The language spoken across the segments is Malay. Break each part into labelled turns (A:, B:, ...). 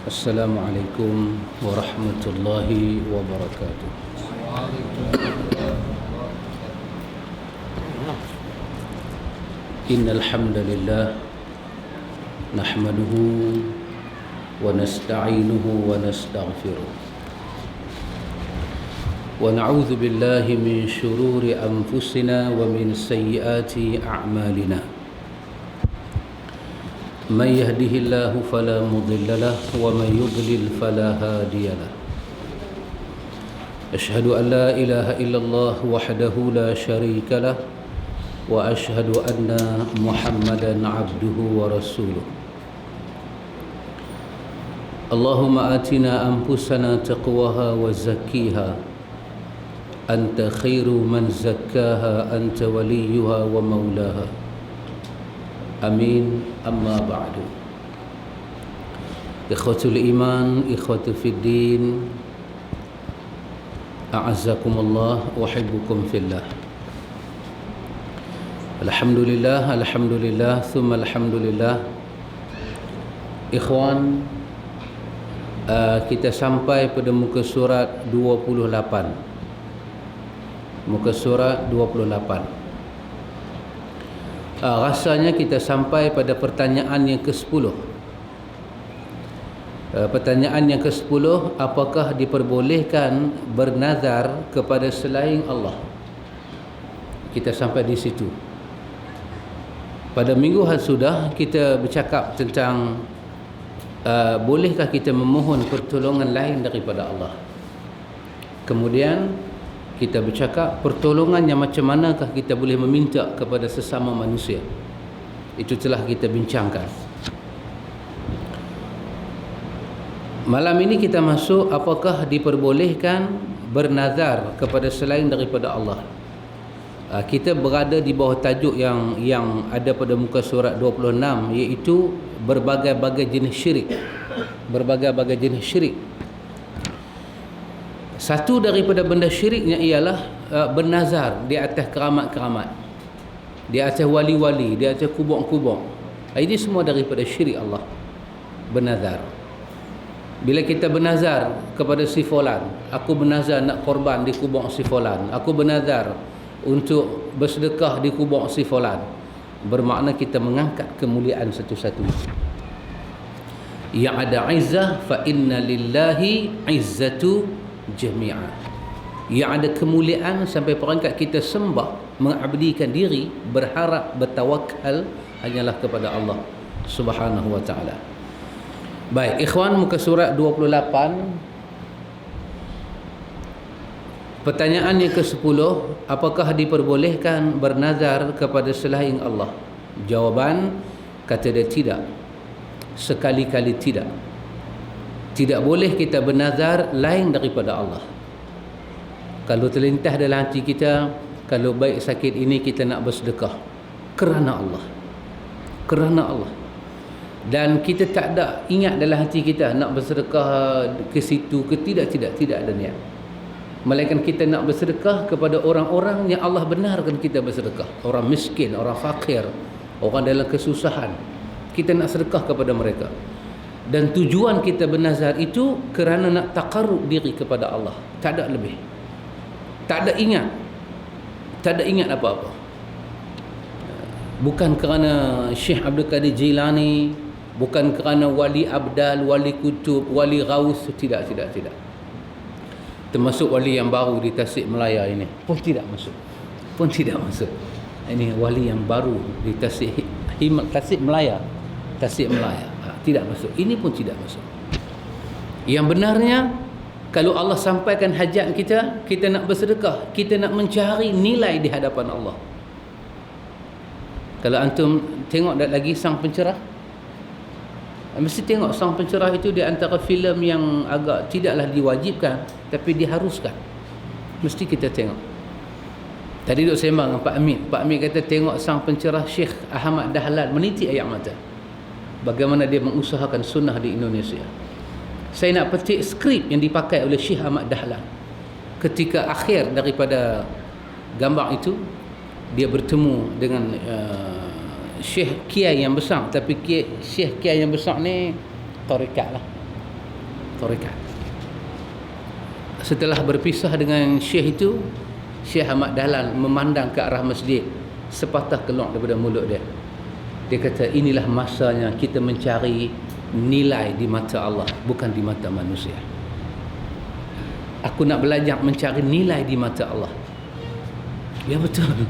A: Assalamualaikum warahmatullahi wabarakatuh. Innal hamdalillah nahmaduhu wa nasta'inuhu wa nastaghfiruh wa na'udzu billahi min shururi anfusina wa min sayyiati a'malina. من يهده الله فلا مضل له ومن يضلل فلا هادي له. أشهد أن لا إله إلا الله وحده لا شريك له وأشهد أن محمدا عبده ورسوله. اللهم آتنا أنفسنا تقواها وزكيها أنت خير من زكاها أنت وليها ومولاها. Amin. Amma ba'du. Ikhwatul iman, ikhwatul fiddin, a'azzakumullah wa uhibbukum fillah. Alhamdulillah, alhamdulillah, thumma alhamdulillah. Ikhwan, kita sampai pada muka surat 28. Muka surat 28. Rasanya kita sampai pada pertanyaan yang ke-10. Pertanyaan yang ke-10, apakah diperbolehkan bernazar kepada selain Allah? Kita sampai di situ. Pada minggu sudah kita bercakap tentang bolehkah kita memohon pertolongan lain daripada Allah. Kemudian kita bercakap pertolongan yang macam manakah kita boleh meminta kepada sesama manusia. Itu telah kita bincangkan. Malam ini kita masuk apakah diperbolehkan bernazar kepada selain daripada Allah. Kita berada di bawah tajuk yang ada pada muka surat 26, iaitu berbagai-bagai jenis syirik. Berbagai-bagai jenis syirik. Satu daripada benda syiriknya ialah bernazar di atas keramat-keramat, di atas wali-wali, di atas kubur-kubur. Ini semua daripada syirik Allah. Bernazar. Bila kita bernazar kepada si fulan, aku bernazar nak korban di kubur si fulan, aku bernazar untuk bersedekah di kubur si fulan, bermakna kita mengangkat kemuliaan satu-satunya. Yang ada izzah, fa inna lillahi izzatu jami'ah. Yang ada kemuliaan sampai perangkat kita sembah, mengabdikan diri, berharap, bertawakal hanyalah kepada Allah Subhanahu wa ta'ala. Baik, ikhwan, muka surat 28. Pertanyaan yang ke-10, apakah diperbolehkan bernazar kepada selain Allah? Jawaban, kata dia tidak. Sekali-kali tidak. Tidak boleh kita bernazar lain daripada Allah. Kalau terlintas dalam hati kita, kalau baik sakit ini kita nak bersedekah kerana Allah. Kerana Allah. Dan kita tak ada ingat dalam hati kita nak bersedekah ke situ ke tidak ada niat. Melainkan kita nak bersedekah kepada orang-orang yang Allah benarkan kita bersedekah. Orang miskin, orang fakir, orang dalam kesusahan. Kita nak sedekah kepada mereka. Dan tujuan kita bernazar itu kerana nak taqarrub diri kepada Allah. Tak ada lebih. Tak ada ingat. Tak ada ingat apa-apa. Bukan kerana Syekh Abdul Qadir Jilani, bukan kerana wali abdal, wali kutub, wali ghaus. Tidak. Termasuk wali yang baru di Tasik Melaya ini pun tidak masuk. Ini wali yang baru di Tasik Melaya. Tidak masuk. Ini pun tidak masuk. Yang benarnya, kalau Allah sampaikan hajat kita, kita nak bersedekah, kita nak mencari nilai di hadapan Allah. Kalau antum tengok lagi Sang Pencerah, mesti tengok Sang Pencerah itu di antara filem yang agak tidaklah diwajibkan, tapi diharuskan. Mesti kita tengok. Tadi duk sembang dengan Pak Amir. Pak Amir kata tengok Sang Pencerah Syekh Ahmad Dahlan meniti air mata. Bagaimana dia mengusahakan sunnah di Indonesia. Saya nak petik skrip yang dipakai oleh Syekh Ahmad Dahlan. Ketika akhir daripada gambar itu, dia bertemu dengan Syekh Kiai yang besar. Tapi Syekh Kiai yang besar ni tarikat lah. tarekat. Setelah berpisah dengan Syekh itu, Syekh Ahmad Dahlan memandang ke arah masjid, sepatah keluar daripada mulut dia. Dia kata, inilah masanya kita mencari nilai di mata Allah, bukan di mata manusia. Aku nak belajar mencari nilai di mata Allah. Ya betul.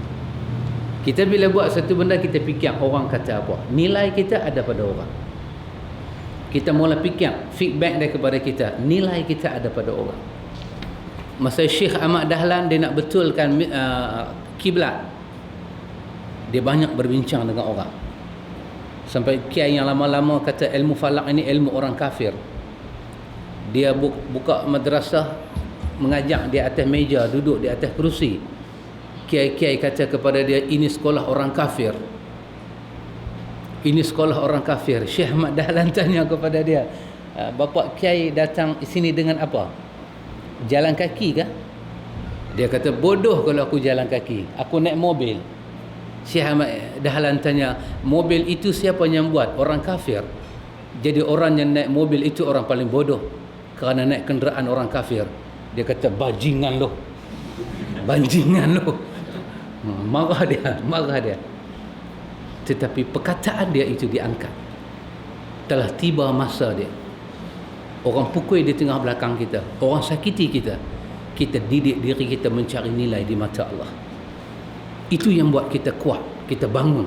A: Kita bila buat satu benda, kita fikir orang kata apa. Nilai kita ada pada orang. Kita mula fikir, feedback dia kepada kita, nilai kita ada pada orang. Masa Syekh Ahmad Dahlan dia nak betulkan kiblat, dia banyak berbincang dengan orang. Sampai kiai yang lama-lama kata ilmu falak ini ilmu orang kafir. Dia buka madrasah, mengajak di atas meja, duduk di atas kerusi. Kiai-kiai kata kepada dia, ini sekolah orang kafir. Ini sekolah orang kafir. Syekh Ahmad Dahlan tanya kepada dia, Bapak Kiai datang sini dengan apa? Jalan kaki kah? Dia kata, bodoh kalau aku jalan kaki, aku naik mobil. Syekh Ahmad Dahlan tanya, mobil itu siapa yang buat? Orang kafir. Jadi orang yang naik mobil itu orang paling bodoh, kerana naik kenderaan orang kafir. Dia kata, bajingan loh, bajingan loh. Marah dia. Tetapi perkataan dia itu diangkat. Telah tiba masa dia. Orang pukul di tengah belakang kita, orang sakiti kita, kita didik diri kita mencari nilai di mata Allah. Itu yang buat kita kuat, kita bangun.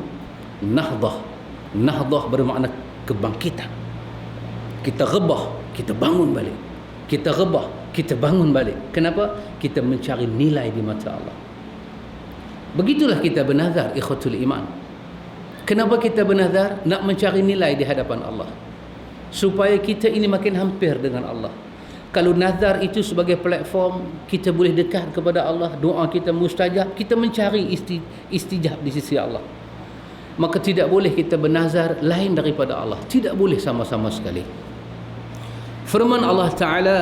A: Nahdah bermakna kebangkitan. Kita rebah, kita bangun balik. Kita rebah, kita bangun balik. Kenapa? Kita mencari nilai di mata Allah. Begitulah kita bernazar, ikhwatul iman. Kenapa kita bernazar? Nak mencari nilai di hadapan Allah, supaya kita ini makin hampir dengan Allah. Kalau nazar itu sebagai platform kita boleh dekat kepada Allah, doa kita mustajab, kita mencari istijab di sisi Allah. Maka tidak boleh kita bernazar lain daripada Allah. Tidak boleh sama-sama sekali. Firman Allah Ta'ala,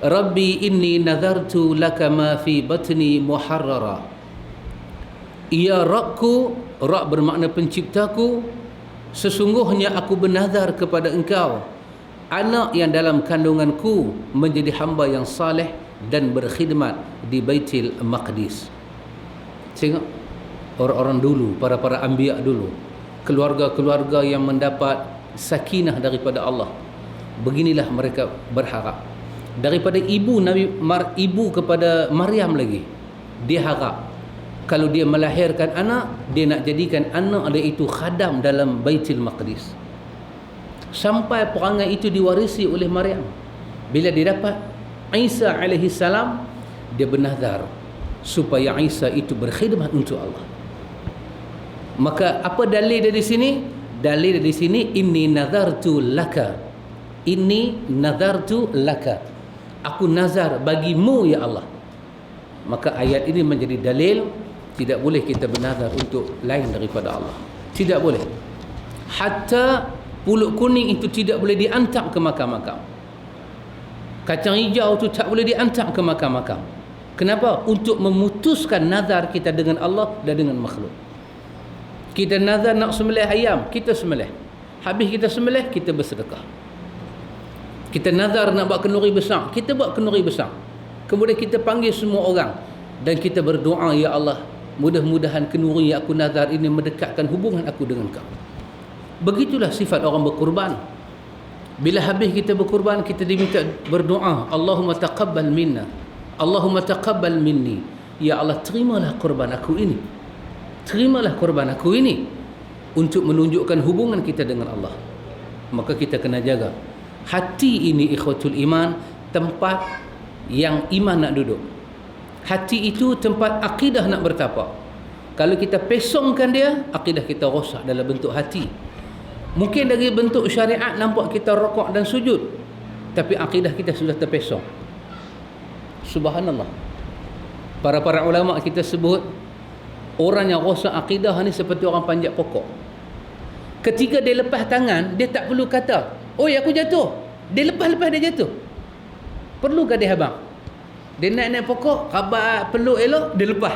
A: Rabbi inni nazartu laka ma fi batni muharrara. Ya Rabbku, Rabb bermakna penciptaku, sesungguhnya aku bernazar kepada engkau, anak yang dalam kandunganku menjadi hamba yang saleh dan berkhidmat di Baitul Maqdis. Tengok orang-orang dulu, para anbiya dulu, keluarga-keluarga yang mendapat sakinah daripada Allah. Beginilah mereka berharap. Daripada ibu kepada Maryam lagi, dia harap kalau dia melahirkan anak, dia nak jadikan anak dia itu khadam dalam Baitul Maqdis. Sampai perangai itu diwarisi oleh Maryam. Bila dia dapat Isa alaihi salam, dia bernazar supaya Isa itu berkhidmat untuk Allah. Maka apa dalil dari sini? Dalil dari sini, inni nazartu laka. Inni nazartu laka. Aku nazar bagimu ya Allah. Maka ayat ini menjadi dalil tidak boleh kita bernazar untuk lain daripada Allah. Tidak boleh. Hatta pulut kuning itu tidak boleh diantar ke makam-makam. Kacang hijau itu tak boleh diantar ke makam-makam. Kenapa? Untuk memutuskan nazar kita dengan Allah dan dengan makhluk. Kita nazar nak sembelih ayam, kita sembelih. Habis kita sembelih, kita bersedekah. Kita nazar nak buat kenduri besar, kita buat kenduri besar. Kemudian kita panggil semua orang dan kita berdoa, ya Allah, mudah-mudahan kenduri yang aku nazar ini mendekatkan hubungan aku dengan kau. Begitulah sifat orang berkorban. Bila habis kita berkorban, kita diminta berdoa, Allahumma taqabbal minna, Allahumma taqabbal minni. Ya Allah, terimalah korban aku ini, terimalah korban aku ini, untuk menunjukkan hubungan kita dengan Allah. Maka kita kena jaga hati ini, ikhwatul iman, tempat yang iman nak duduk. Hati itu tempat akidah nak bertapak. Kalau kita pesongkan dia, akidah kita rosak dalam bentuk hati. Mungkin dari bentuk syariat nampak kita rokok dan sujud, tapi akidah kita sudah terpesong. Subhanallah. Para ulama kita sebut orang yang rosak akidah ni seperti orang panjat pokok. Ketika dia lepas tangan, dia tak perlu kata, oi aku jatuh. Dia lepas dia jatuh. Perlukah dia abang? Dia naik pokok, khabar peluk elok, dia lepas.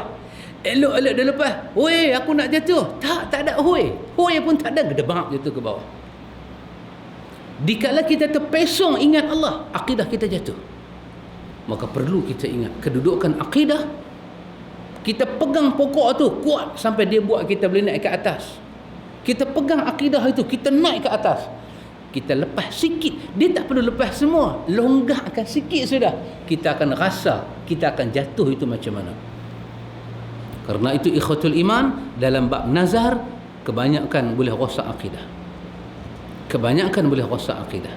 A: Elok dia lepas. Oi, aku nak jatuh. Tak ada hoi. Hoi pun tak ada, gedebak jatuh ke bawah. Dikala kita terpesong ingat Allah, akidah kita jatuh. Maka perlu kita ingat kedudukan akidah. Kita pegang pokok tu kuat sampai dia buat kita boleh naik ke atas. Kita pegang akidah itu, kita naik ke atas. Kita lepas sikit, dia tak perlu lepas semua, longgakkan sikit sudah, kita akan rasa kita akan jatuh itu macam mana. Karena itu ikhwatul iman, dalam bab nazar kebanyakan boleh rosak akidah. Kebanyakan boleh rosak akidah.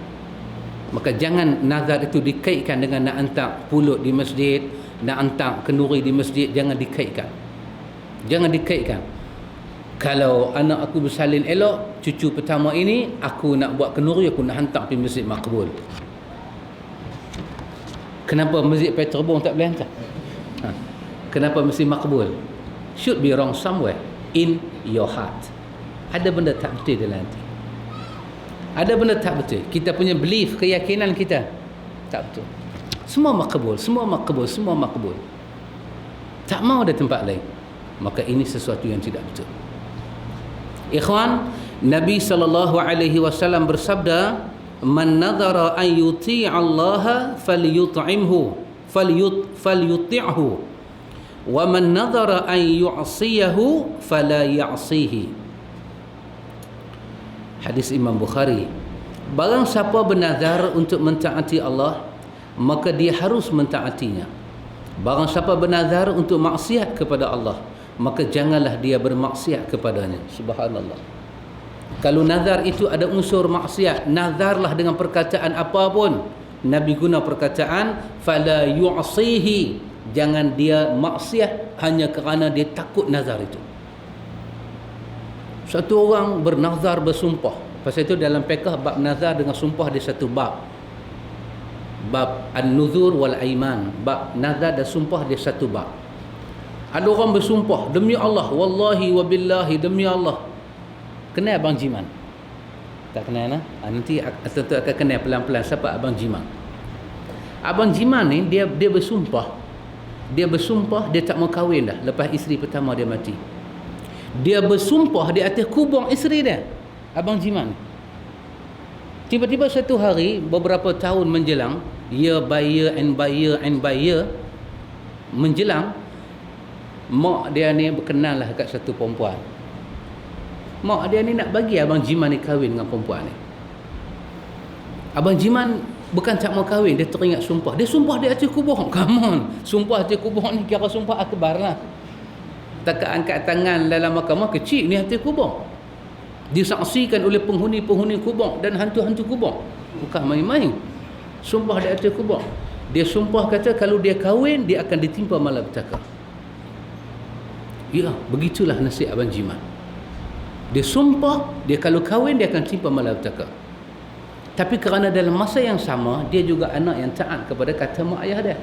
A: Maka jangan nazar itu dikaitkan dengan nak hantar pulut di masjid, nak hantar kenduri di masjid. Jangan dikaitkan. Jangan dikaitkan. Kalau anak aku bersalin elok, cucu pertama ini aku nak buat kenduri, aku nak hantar pergi masjid makbul. Kenapa masjid Petrobong tak boleh hantar? Kenapa masjid makbul? Should be wrong somewhere in your heart. Ada benda tak betul dalam hati. Ada benda tak betul. Kita punya belief, keyakinan kita tak betul. Semua makbul, semua makbul, semua makbul. Tak mau ada tempat lain. Maka ini sesuatu yang tidak betul. Ikhwan, Nabi SAW bersabda, "Man nadhara an yuti'a Allah falyut'imhu falyuti'hu wa man nadhara an yu'siyahu fala ya'sihi." Hadis Imam Bukhari. Barang siapa bernazar untuk mentaati Allah, maka dia harus mentaatinya. Barang siapa bernazar untuk maksiat kepada Allah, maka janganlah dia bermaksiat kepadanya. Subhanallah. Kalau nazar itu ada unsur maksiat, nazarlah dengan perkataan apa pun. Nabi guna perkataan fala yu'sihi. Jangan dia maksiat hanya kerana dia takut nazar itu. Satu orang bernazar bersumpah. Pasal itu dalam fiqh bab nazar dengan sumpah dia satu bab. Bab an-nuzur wal aiman. Bab nazar dan sumpah dia satu bab. Ada orang bersumpah, demi Allah, wallahi wa billahi, demi Allah. Kenal Abang Jiman? Tak kenal, nanti tentu akan kenal pelan-pelan siapa Abang Jiman. Abang Jiman ni dia bersumpah. Dia bersumpah dia tak mau kahwin dah lepas isteri pertama dia mati. Dia bersumpah di atas kubur isteri dia, Abang Jiman. Tiba-tiba satu hari, beberapa tahun menjelang, year by year and by year and by year menjelang, mak dia ni berkenal lah kat satu perempuan. Mak dia ni nak bagi Abang Jiman ni kahwin dengan perempuan ni. Abang Jiman bukan tak mau kahwin, dia teringat sumpah. Dia sumpah di atas kubur. Come on, sumpah di atas kubur ni kira sumpah akbar lah. Tak angkat tangan dalam mahkamah, kecil ni hati kubur. Disaksikan oleh penghuni-penghuni kubur dan hantu-hantu kubur. Bukan main-main. Sumpah di atas kubur. Dia sumpah kata kalau dia kahwin, dia akan ditimpa malapetaka. Ya, begitulah nasib Abang Jiman. Dia sumpah, dia kalau kahwin, dia akan timpa malapetaka. Tapi kerana dalam masa yang sama, dia juga anak yang taat kepada kata mak ayah dia.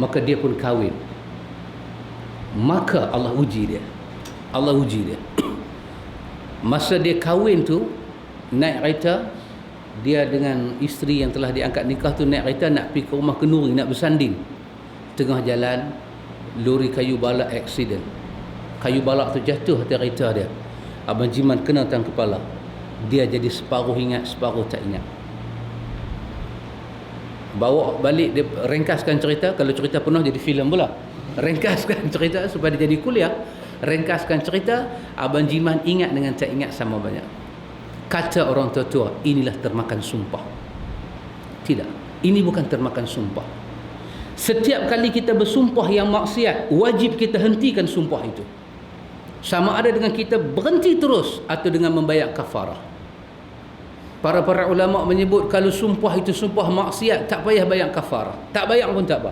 A: Maka dia pun kahwin. Maka Allah uji dia. Allah uji dia. Masa dia kahwin tu, naik kereta, dia dengan isteri yang telah diangkat nikah tu naik kereta nak pergi ke rumah kenduri, nak bersanding. Tengah jalan, lori kayu balak accident. Kayu balak tu jatuh atas kereta dia. Abang Jiman kena tang kepala. Dia jadi separuh ingat, separuh tak ingat. Bawa balik, dia ringkaskan cerita. Kalau cerita penuh jadi filem pula. Ringkaskan cerita supaya dia jadi kuliah. Ringkaskan cerita, Abang Jiman ingat dengan tak ingat sama banyak. Kata orang tua-tua, inilah termakan sumpah. Tidak, ini bukan termakan sumpah. Setiap kali kita bersumpah yang maksiat, wajib kita hentikan sumpah itu. Sama ada dengan kita berhenti terus atau dengan membayar kafarah. Para ulama menyebut kalau sumpah itu sumpah maksiat, tak payah bayar kafarah. Tak bayar pun tak apa.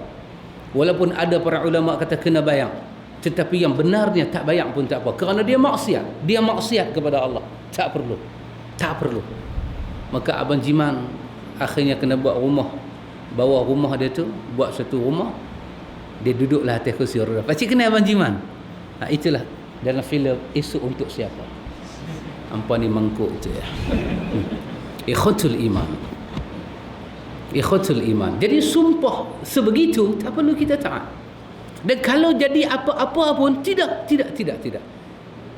A: Walaupun ada para ulama kata kena bayar, tetapi yang benarnya tak bayar pun tak apa. Kerana dia maksiat. Dia maksiat kepada Allah. Tak perlu. Tak perlu. Maka Abang Jiman akhirnya kena buat rumah. Bawah rumah dia tu, buat satu rumah. Dia duduklah atas kursi roda. Pakcik kena Abang Jiman. Itulah dalam filem Esok Untuk Siapa. Hampa ni mangkuk tu ya. Ikhwatul iman. Ikhwatul iman. Jadi sumpah sebegitu tak perlu kita taat. Dan kalau jadi apa-apa pun tidak.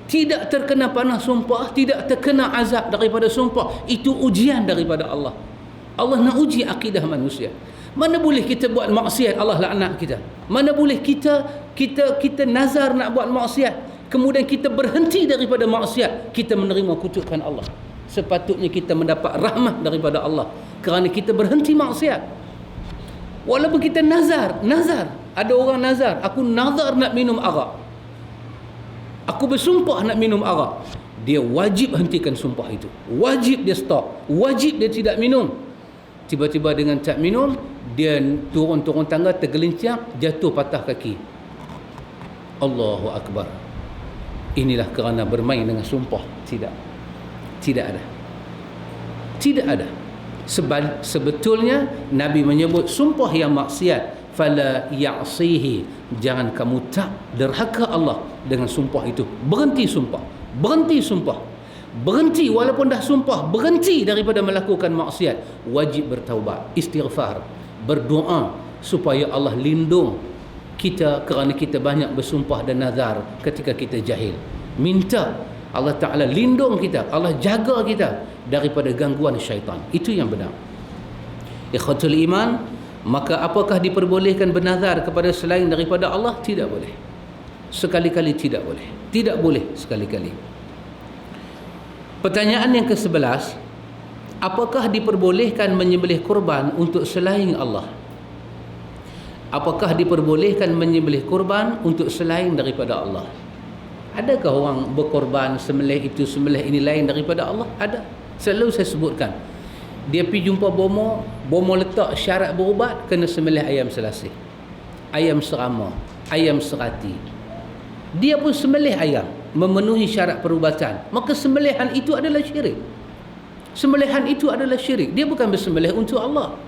A: Tidak terkena panah sumpah, tidak terkena azab daripada sumpah, itu ujian daripada Allah. Allah nak uji akidah manusia. Mana boleh kita buat maksiat Allah laknat kita. Mana boleh kita nazar nak buat maksiat, kemudian kita berhenti daripada maksiat, kita menerima kutukan Allah. Sepatutnya kita mendapat rahmat daripada Allah kerana kita berhenti maksiat. Walaupun kita nazar, ada orang nazar, aku nazar nak minum arak, aku bersumpah nak minum arak, dia wajib hentikan sumpah itu, wajib dia stop, wajib dia tidak minum. Tiba-tiba dengan tak minum, dia turun tangga, tergelincir, jatuh patah kaki. Allahu Akbar. Inilah kerana bermain dengan sumpah. Tidak ada. Sebetulnya Nabi menyebut sumpah yang maksiat, fala ya'sihi, jangan kamu tak derhaka Allah dengan sumpah itu. Berhenti walaupun dah sumpah, berhenti daripada melakukan maksiat. Wajib bertaubat, istighfar, berdoa supaya Allah lindung kita kerana kita banyak bersumpah dan nazar ketika kita jahil. Minta Allah Ta'ala lindung kita, Allah jaga kita daripada gangguan syaitan. Itu yang benar. Ikhwatul iman, maka apakah diperbolehkan bernazar kepada selain daripada Allah? Tidak boleh. Sekali-kali tidak boleh. Tidak boleh sekali-kali. Pertanyaan yang ke-11, apakah diperbolehkan menyembelih kurban untuk selain Allah? Apakah diperbolehkan menyembelih kurban untuk selain daripada Allah? Adakah orang berkorban sembelih itu, sembelih ini lain daripada Allah? Ada. Selalu saya sebutkan. Dia pergi jumpa bomo letak syarat berubat, kena sembelih ayam selasih, ayam serama, ayam serati. Dia pun sembelih ayam, memenuhi syarat perubatan. Maka sembelihan itu adalah syirik. Sembelihan itu adalah syirik. Dia bukan bersembelih untuk Allah.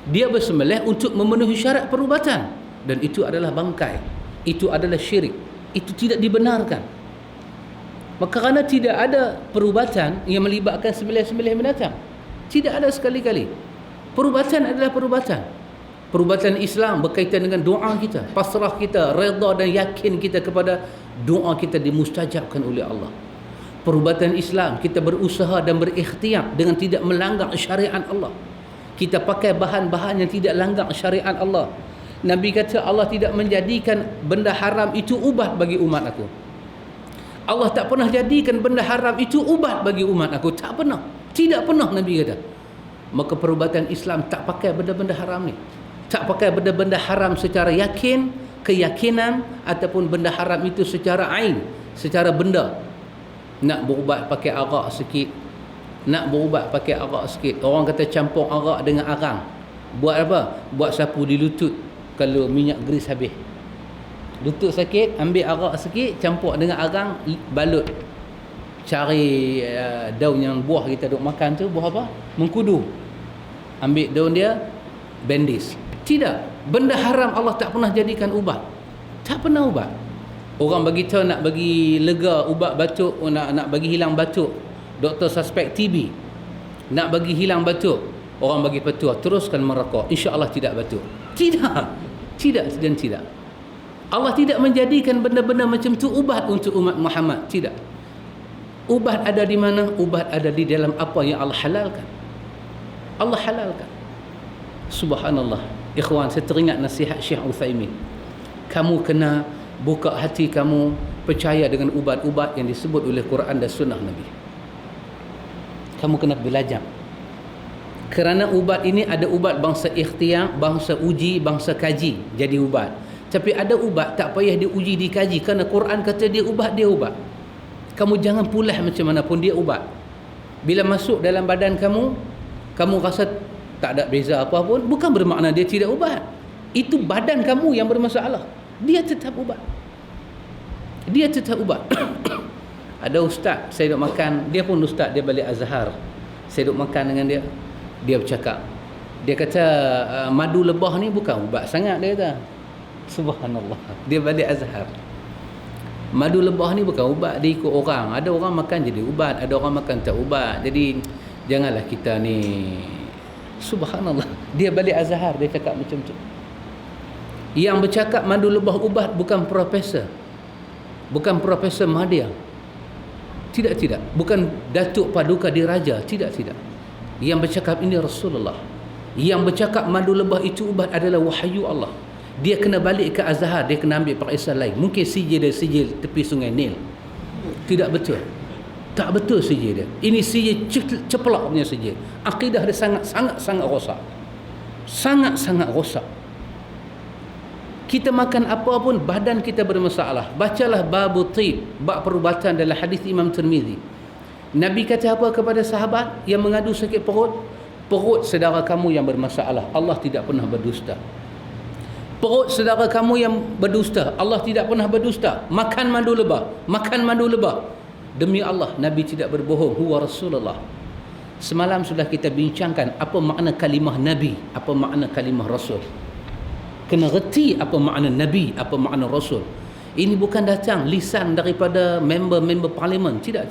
A: Dia bersembelih untuk memenuhi syarat perubatan. Dan itu adalah bangkai. Itu adalah syirik. Itu tidak dibenarkan. Maka kerana tidak ada perubatan yang melibatkan sembelih-sembelih binatang. Tidak ada sekali-kali. Perubatan adalah perubatan. Perubatan Islam berkaitan dengan doa kita, pasrah kita, redha dan yakin kita kepada doa kita dimustajabkan oleh Allah. Perubatan Islam, kita berusaha dan berikhtiar dengan tidak melanggar syariat Allah. Kita pakai bahan-bahan yang tidak langgar syariat Allah. Nabi kata Allah tidak menjadikan benda haram itu ubat bagi umat aku. Allah tak pernah jadikan benda haram itu ubat bagi umat aku. Tak pernah. Tidak pernah Nabi kata. Maka perubatan Islam tak pakai benda-benda haram ni. Tak pakai benda-benda haram secara yakin, keyakinan, ataupun benda haram itu secara ain, secara benda. Nak berubat pakai arak sikit. Orang kata campur arak dengan arang. Buat apa? Buat sapu di lutut kalau minyak grease habis. Lutut sakit, ambil arak sikit, campur dengan arang, balut. Cari daun yang buah kita duk makan tu, buah apa? Mengkudu. Ambil daun dia, bandis. Tidak. Benda haram Allah tak pernah jadikan ubat. Tak pernah ubat. Orang bagi tahu nak bagi lega ubat batuk, nak bagi hilang batuk. Doktor suspek TB. Nak bagi hilang batuk. Orang bagi petua, teruskan merokok. InsyaAllah tidak batuk. Tidak. Tidak dan tidak. Allah tidak menjadikan benda-benda macam tu ubat untuk umat Muhammad. Tidak. Ubat ada di mana? Ubat ada di dalam apa yang Allah halalkan. Allah halalkan. Subhanallah. Ikhwan, saya teringat nasihat Syekh Uthaymin. Kamu kena buka hati kamu, percaya dengan ubat-ubat yang disebut oleh Quran dan Sunnah Nabi. Kamu kena belajar. Kerana ubat ini ada ubat bangsa ikhtiar, bangsa uji, bangsa kaji jadi ubat. Tapi ada ubat tak payah diuji, dikaji. Kerana Quran kata dia ubat, dia ubat. Kamu jangan pulas macam mana pun, dia ubat. Bila masuk dalam badan kamu, kamu rasa tak ada beza apa pun, bukan bermakna dia tidak ubat. Itu badan kamu yang bermasalah. Dia tetap ubat. Dia tetap ubat. Ada ustaz, saya duduk makan, dia pun ustaz, dia balik Azhar. Saya duduk makan dengan dia. Dia bercakap. Dia kata madu lebah ni bukan ubat sangat, dia kata. Subhanallah. Dia balik Azhar. Madu lebah ni bukan ubat, dia ikut orang. Ada orang makan jadi ubat, ada orang makan tak ubat. Jadi janganlah kita ni. Subhanallah. Dia balik Azhar, dia cakap macam tu. Yang bercakap madu lebah ubat bukan profesor. Bukan Profesor Mahdia. Tidak. Bukan Datuk Paduka Diraja. Tidak. Yang bercakap ini Rasulullah. Yang bercakap madu lebah itu ubat adalah wahyu Allah. Dia kena balik ke Azhar, dia kena ambil periksa lain. Mungkin sijil dia sijil tepi sungai Nil. Tidak betul. Tak betul sijil dia. Ini sijil ceplak punya sijil. Akidah dia sangat rosak. Sangat rosak. Kita makan apa pun badan kita bermasalah. Bacalah babu tib, bab perubatan dalam hadis Imam Tirmizi. Nabi kata apa kepada sahabat yang mengadu sakit perut? Perut saudara kamu yang bermasalah, Allah tidak pernah berdusta. Perut saudara kamu yang berdusta, Allah tidak pernah berdusta. Makan madu lebah. Demi Allah, Nabi tidak berbohong. Huwa Rasulullah. Semalam sudah kita bincangkan apa makna kalimah Nabi, apa makna kalimah Rasul. Kena reti apa makna Nabi, apa makna Rasul. Ini bukan datang lisan daripada member-member parlimen. Tidak,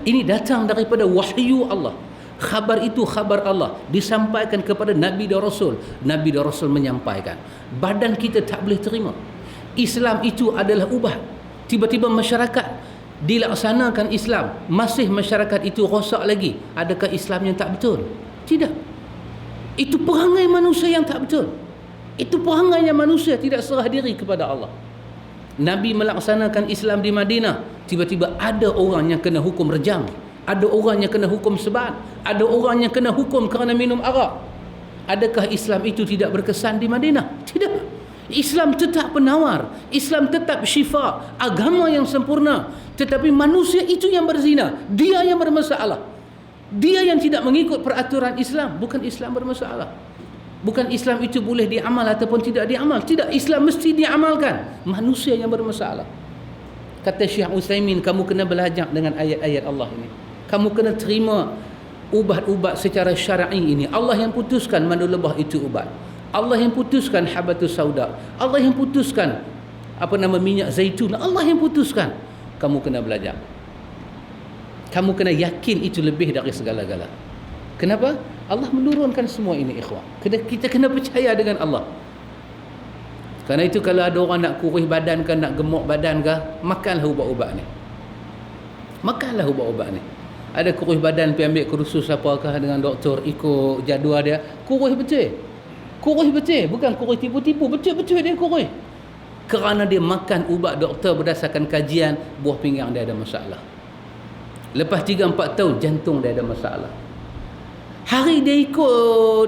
A: ini datang daripada wahyu Allah. Khabar itu khabar Allah, disampaikan kepada Nabi dan Rasul. Nabi dan Rasul menyampaikan. Badan kita tak boleh terima. Islam itu adalah ubat. Tiba-tiba masyarakat dilaksanakan Islam, masih masyarakat itu rosak lagi. Adakah Islam yang tak betul? Tidak. Itu perangai manusia yang tak betul. Itu perangainya manusia tidak serah diri kepada Allah. Nabi melaksanakan Islam di Madinah, tiba-tiba ada orang yang kena hukum rejam, ada orang yang kena hukum sebat, ada orang yang kena hukum kerana minum arak. Adakah Islam itu tidak berkesan di Madinah? Tidak. Islam tetap penawar, Islam tetap syifa, agama yang sempurna. Tetapi manusia itu yang berzina, dia yang bermasalah. Dia yang tidak mengikut peraturan Islam. Bukan Islam bermasalah. Bukan Islam itu boleh diamal ataupun tidak diamal. Tidak, Islam mesti diamalkan. Manusia yang bermasalah. Kata Syekh Utsaimin, kamu kena belajar dengan ayat-ayat Allah ini. Kamu kena terima ubat-ubat secara syar'i ini. Allah yang putuskan madu lebah itu ubat. Allah yang putuskan habatus sauda. Allah yang putuskan minyak zaitun. Allah yang putuskan. Kamu kena belajar. Kamu kena yakin itu lebih dari segala-gala. Kenapa? Allah menurunkan semua ini, ikhwan. Kita kena percaya dengan Allah. Kerana itu kalau ada orang nak kurus badan ke, nak gemuk badan ke, makanlah ubat-ubat ni. Ada kurus badan pergi ambil kursus apakah dengan doktor, ikut jadual dia, kurus betul. Bukan kurus tipu-tipu, betul-betul dia kurus. Kerana dia makan ubat doktor berdasarkan kajian, buah pinggang dia ada masalah. Lepas 3-4 tahun jantung dia ada masalah. Hari dia ikut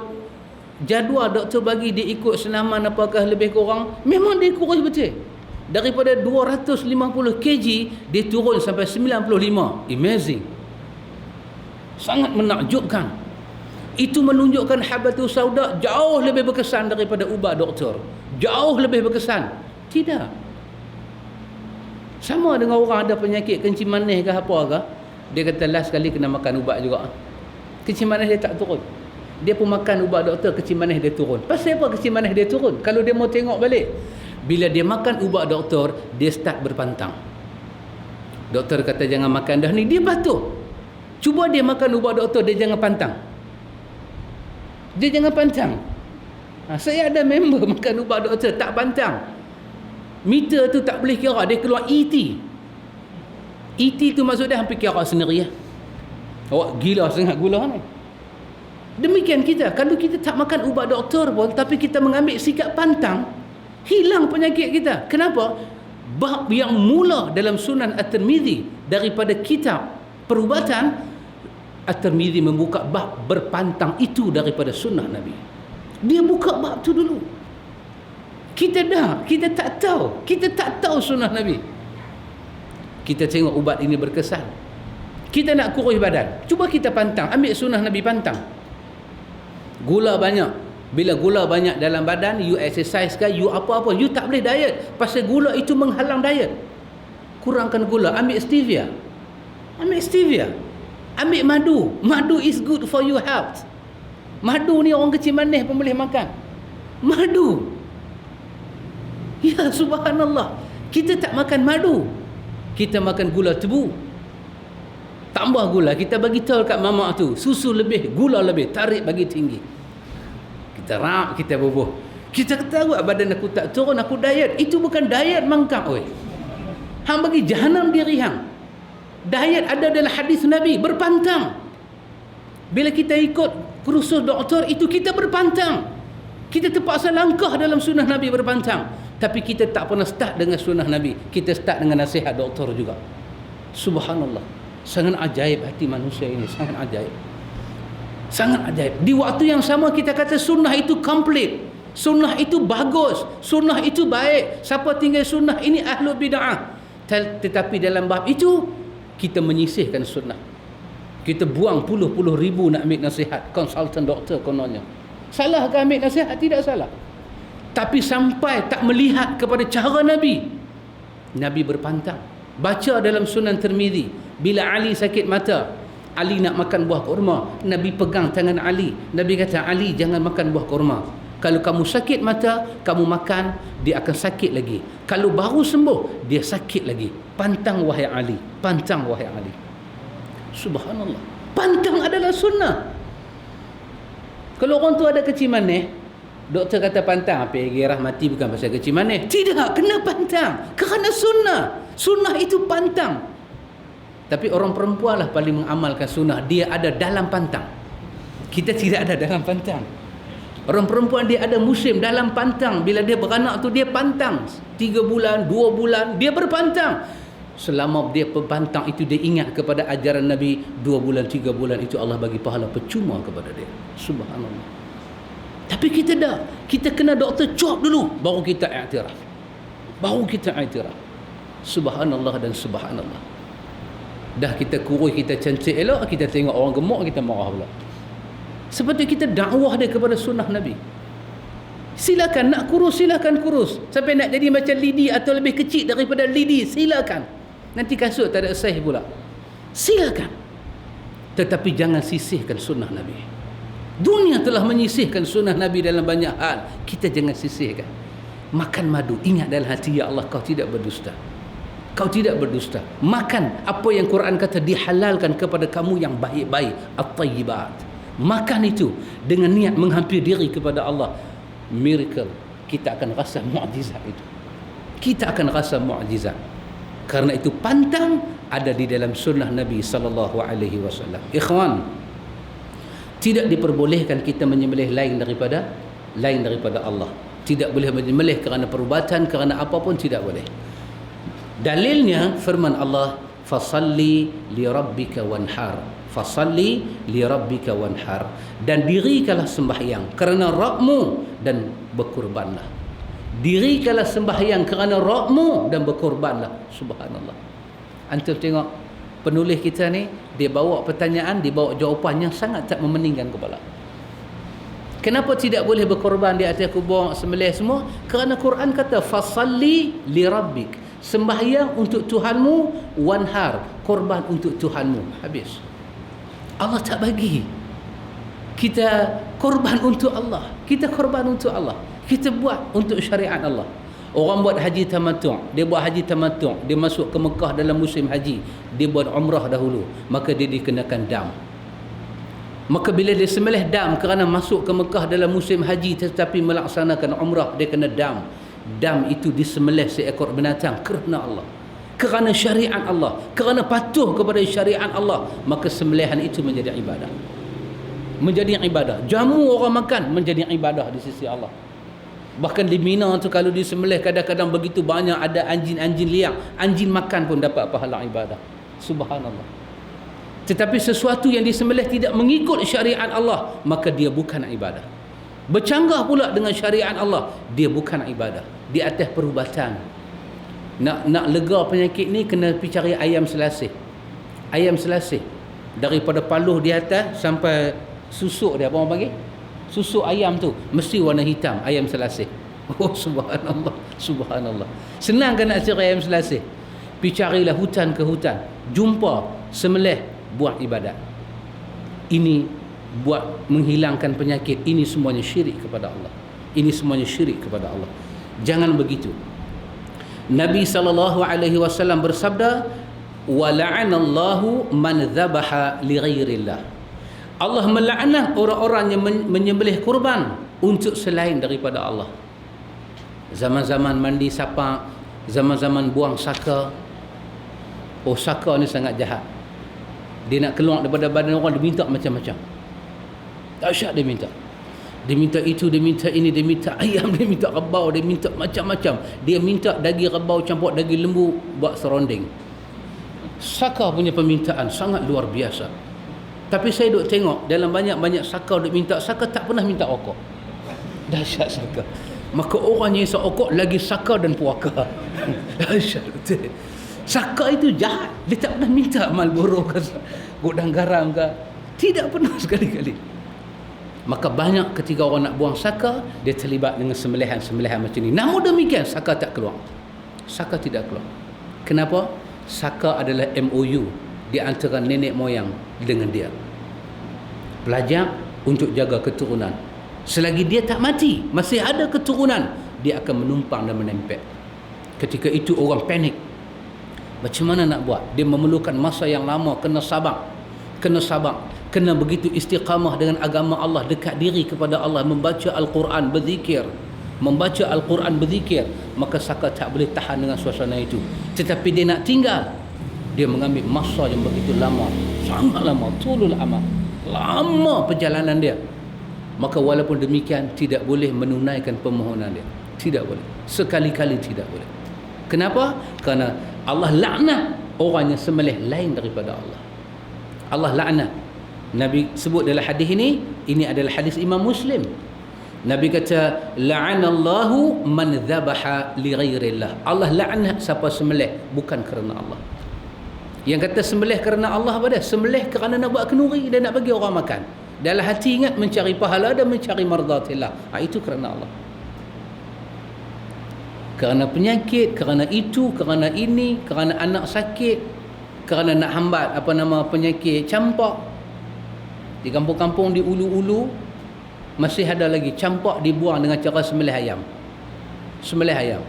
A: jadual doktor bagi, dia ikut senaman apakah lebih kurang, memang dia kurus betul. Daripada 250 kg dia turun sampai 95. Amazing. Sangat menakjubkan. Itu menunjukkan habatus sauda jauh lebih berkesan daripada ubat doktor. Jauh lebih berkesan. Tidak. Sama dengan orang ada penyakit kencing manis ke apa ke, dia kata last kali kena makan ubat juga. Kencing manis dia tak turun. Dia pun makan ubat doktor, kencing manis dia turun. Pasal apa kencing manis dia turun? Kalau dia mau tengok balik, bila dia makan ubat doktor, dia start berpantang. Doktor kata jangan makan dah ni, dia patuh. Cuba dia makan ubat doktor, dia jangan pantang. Saya ada member makan ubat doktor tak pantang. Meter tu tak boleh kira, dia keluar ET. ET tu maksud dia hampir kira sendiri. Awak gila sangat gula ni. Demikian kita, kalau kita tak makan ubat doktor pun, tapi kita mengambil sikap pantang, hilang penyakit kita. Kenapa? Bab yang mula dalam Sunan At-Tirmizi daripada kitab perubatan, At-Tirmizi membuka bab berpantang itu daripada sunnah Nabi. Dia buka bab tu dulu. Kita tak tahu sunnah Nabi. Kita tengok ubat ini berkesan. Kita nak kurus badan, cuba kita pantang, ambil sunnah Nabi pantang. Gula banyak. Bila gula banyak dalam badan, you exercise ke, you apa-apa, you tak boleh diet. Pasal gula itu menghalang diet. Kurangkan gula, ambil stevia. Ambil madu. Madu is good for your health. Madu ni orang kecil manis pun boleh makan. Madu. Ya subhanallah. Kita tak makan madu. Kita makan gula tebu. Tambah gula, kita bagi tahu kat mamak tu, susu lebih, gula lebih, tarik bagi tinggi. Kita rak, kita bubuh. Kita ketahui badan aku tak turun, aku diet. Itu bukan diet mangkang oi. Hang bagi jahanam diri hang. Diet ada dalam hadis Nabi, berpantang. Bila kita ikut kursus doktor itu, kita berpantang. Kita terpaksa langkah dalam sunnah Nabi, berpantang. Tapi kita tak pernah start dengan sunnah Nabi, kita start dengan nasihat doktor juga. Subhanallah, sangat ajaib hati manusia ini, sangat ajaib. Sangat ajaib. Di waktu yang sama kita kata sunnah itu komplit, sunnah itu bagus, sunnah itu baik. Siapa tinggal sunnah ini ahlu bid'ah. Tetapi dalam bab itu kita menyisihkan sunnah. Kita buang puluh-puluh ribu nak ambil nasihat konsultan doktor kononnya. Salah ke ambil nasihat? Tidak salah. Tapi sampai tak melihat kepada cara Nabi, Nabi berpantang. Baca dalam Sunan Tirmizi, bila Ali sakit mata, Ali nak makan buah kurma, Nabi pegang tangan Ali. Nabi kata, Ali jangan makan buah kurma. Kalau kamu sakit mata, kamu makan, dia akan sakit lagi. Kalau baru sembuh, dia sakit lagi. Pantang wahai Ali, pantang wahai Ali. Subhanallah, pantang adalah sunnah. Kalau orang tu ada kecil manis, doktor kata pantang, apa gerah mati bukan pasal kecil manis. Tidak, kena pantang kerana sunnah. Sunnah itu pantang. Tapi orang perempuan lah paling mengamalkan sunnah. Dia ada dalam pantang, kita tidak ada dalam pantang. Orang perempuan dia ada musim dalam pantang. Bila dia beranak tu dia pantang 3 bulan, 2 bulan dia berpantang. Selama dia berpantang itu dia ingat kepada ajaran Nabi, 2 bulan, 3 bulan itu Allah bagi pahala percuma kepada dia. Subhanallah. Tapi kita dah, kita kena doktor cop dulu baru kita iktiraf. Baru kita iktiraf. Subhanallah dan subhanallah. Dah kita kurus, kita cantik elok, kita tengok orang gemuk, kita marah pula. Seperti kita dakwah dia kepada sunnah Nabi. Silakan nak kurus, silakan kurus. Sampai nak jadi macam lidi atau lebih kecil daripada lidi, silakan. Nanti kasut tak ada saiz pula. Silakan. Tetapi jangan sisihkan sunnah Nabi. Dunia telah menyisihkan sunnah Nabi dalam banyak hal. Kita jangan sisihkan. Makan madu, ingat dalam hati, ya Allah, kau tidak berdusta. Kau tidak berdusta. Makan apa yang Quran kata dihalalkan kepada kamu yang baik-baik, at-tayyibat. Makan itu dengan niat menghampiri diri kepada Allah. Miracle, kita akan rasa mukjizat itu. Kita akan rasa mukjizat. Karena itu pantang ada di dalam sunnah Nabi sallallahu alaihi wasallam. Ikhwan, tidak diperbolehkan kita menyembelih lain daripada Allah. Tidak boleh menyembelih kerana perubatan, kerana apapun tidak boleh. Dalilnya firman Allah, fasalli li rabbika wanhar. Fasalli li rabbika wanhar. Dan dirikanlah sembahyang kerana Rabbmu dan berkurbanlah. Dirikanlah sembahyang kerana Rabbmu dan berkurbanlah. Subhanallah. Antum tengok penulis kita ni, dia bawa pertanyaan, dia bawa jawapan yang sangat tak memeningkan kepala. Kenapa tidak boleh berkorban di atas kubur, sembelih semua? Kerana Quran kata fasalli li rabbik, sembahyang untuk Tuhanmu, wanhar, korban untuk Tuhanmu. Habis. Allah tak bagi kita korban untuk Allah. Kita korban untuk Allah. Kita buat untuk syariat Allah. Orang buat haji tamattu', dia buat haji tamattu', dia masuk ke Mekah dalam musim haji, dia buat umrah dahulu, maka dia dikenakan dam. Maka bila dia sembelih dam kerana masuk ke Mekah dalam musim haji tetapi melaksanakan umrah, dia kena dam. Dam itu disembelih seekor binatang kerana Allah, kerana syariat Allah, kerana patuh kepada syariat Allah, maka sembelihan itu menjadi ibadah. Menjadi ibadah. Jamu orang makan menjadi ibadah di sisi Allah. Bahkan di Mina tu kalau disembelih kadang-kadang begitu banyak ada anjing-anjing liar, anjing makan pun dapat pahala ibadah. Subhanallah. Tetapi sesuatu yang disembelih tidak mengikut syariat Allah, maka dia bukan ibadah. Bercanggah pula dengan syariat Allah, dia bukan ibadah. Di atas perubatan. Nak lega penyakit ni kena pergi cari ayam selasih. Ayam selasih. Daripada paluh di atas sampai susuk dia, apa orang panggil? Susuk ayam tu mesti warna hitam, ayam selasih. Oh subhanallah, subhanallah. Senang kan nak cari ayam selasih? Pergi carilah hutan ke hutan, jumpa, sembelih, buat ibadat. Ini buat menghilangkan penyakit. Ini semuanya syirik kepada Allah. Ini semuanya syirik kepada Allah. Jangan begitu. Nabi SAW bersabda, wa la'anallahu man dhabaha li ghairillah. Allah melaknat orang-orang yang menyembelih kurban untuk selain daripada Allah. Zaman-zaman mandi sapak, zaman-zaman buang saka, Oh, saka ni sangat jahat. Dia nak keluar daripada badan orang, dia minta macam-macam. Dahsyat dia minta. Dia minta itu, dia minta ini, dia minta ayam, dia minta rebau, dia minta macam-macam. Dia minta daging rebau campur daging lembu buat seronding. Saka punya permintaan sangat luar biasa. Tapi saya duk tengok dalam banyak-banyak saka duk minta, saka tak pernah minta okok. Dahsyat saka. Maka orang yang isap okok lagi saka dan puaka. Dahsyat betul. Saka itu jahat. Dia tak pernah minta Marlboro ke gudang garam ke. Tidak pernah sekali-kali. Maka banyak ketika orang nak buang saka, dia terlibat dengan sembelihan-sembelihan macam ni. Namun demikian, saka tak keluar. Saka tidak keluar. Kenapa? Saka adalah MOU di antara nenek moyang dengan dia. Belajar untuk jaga keturunan. Selagi dia tak mati, masih ada keturunan, dia akan menumpang dan menempel. Ketika itu orang panik. Macam mana nak buat? Dia memerlukan masa yang lama, kena sabar. Kena begitu istiqamah dengan agama Allah, dekat diri kepada Allah, membaca Al-Quran, berzikir. Maka saka tak boleh tahan dengan suasana itu. Tetapi dia nak tinggal, dia mengambil masa yang begitu lama, sangat lama, tulul amal, lama perjalanan dia. Maka walaupun demikian, tidak boleh menunaikan permohonan dia. Tidak boleh. Sekali-kali tidak boleh. Kenapa? Kerana Allah laknat orang yang sembelih lain daripada Allah. Allah laknat. Nabi sebut dalam hadis ini adalah hadis Imam Muslim. Nabi kata, la'anallahu man dhabaha li ghairillah. Allah laknat siapa sembelih bukan kerana Allah. Yang kata sembelih kerana Allah apa dia? Sembelih kerana nak buat kenduri dan nak bagi orang makan. Dalam hati ingat mencari pahala dan mencari mardatillah. Itu kerana Allah. Kerana penyakit, kerana itu, kerana ini, kerana anak sakit, kerana nak hambat penyakit campak. Di kampung-kampung di ulu-ulu masih ada lagi campak dibuang dengan cara sembelih ayam.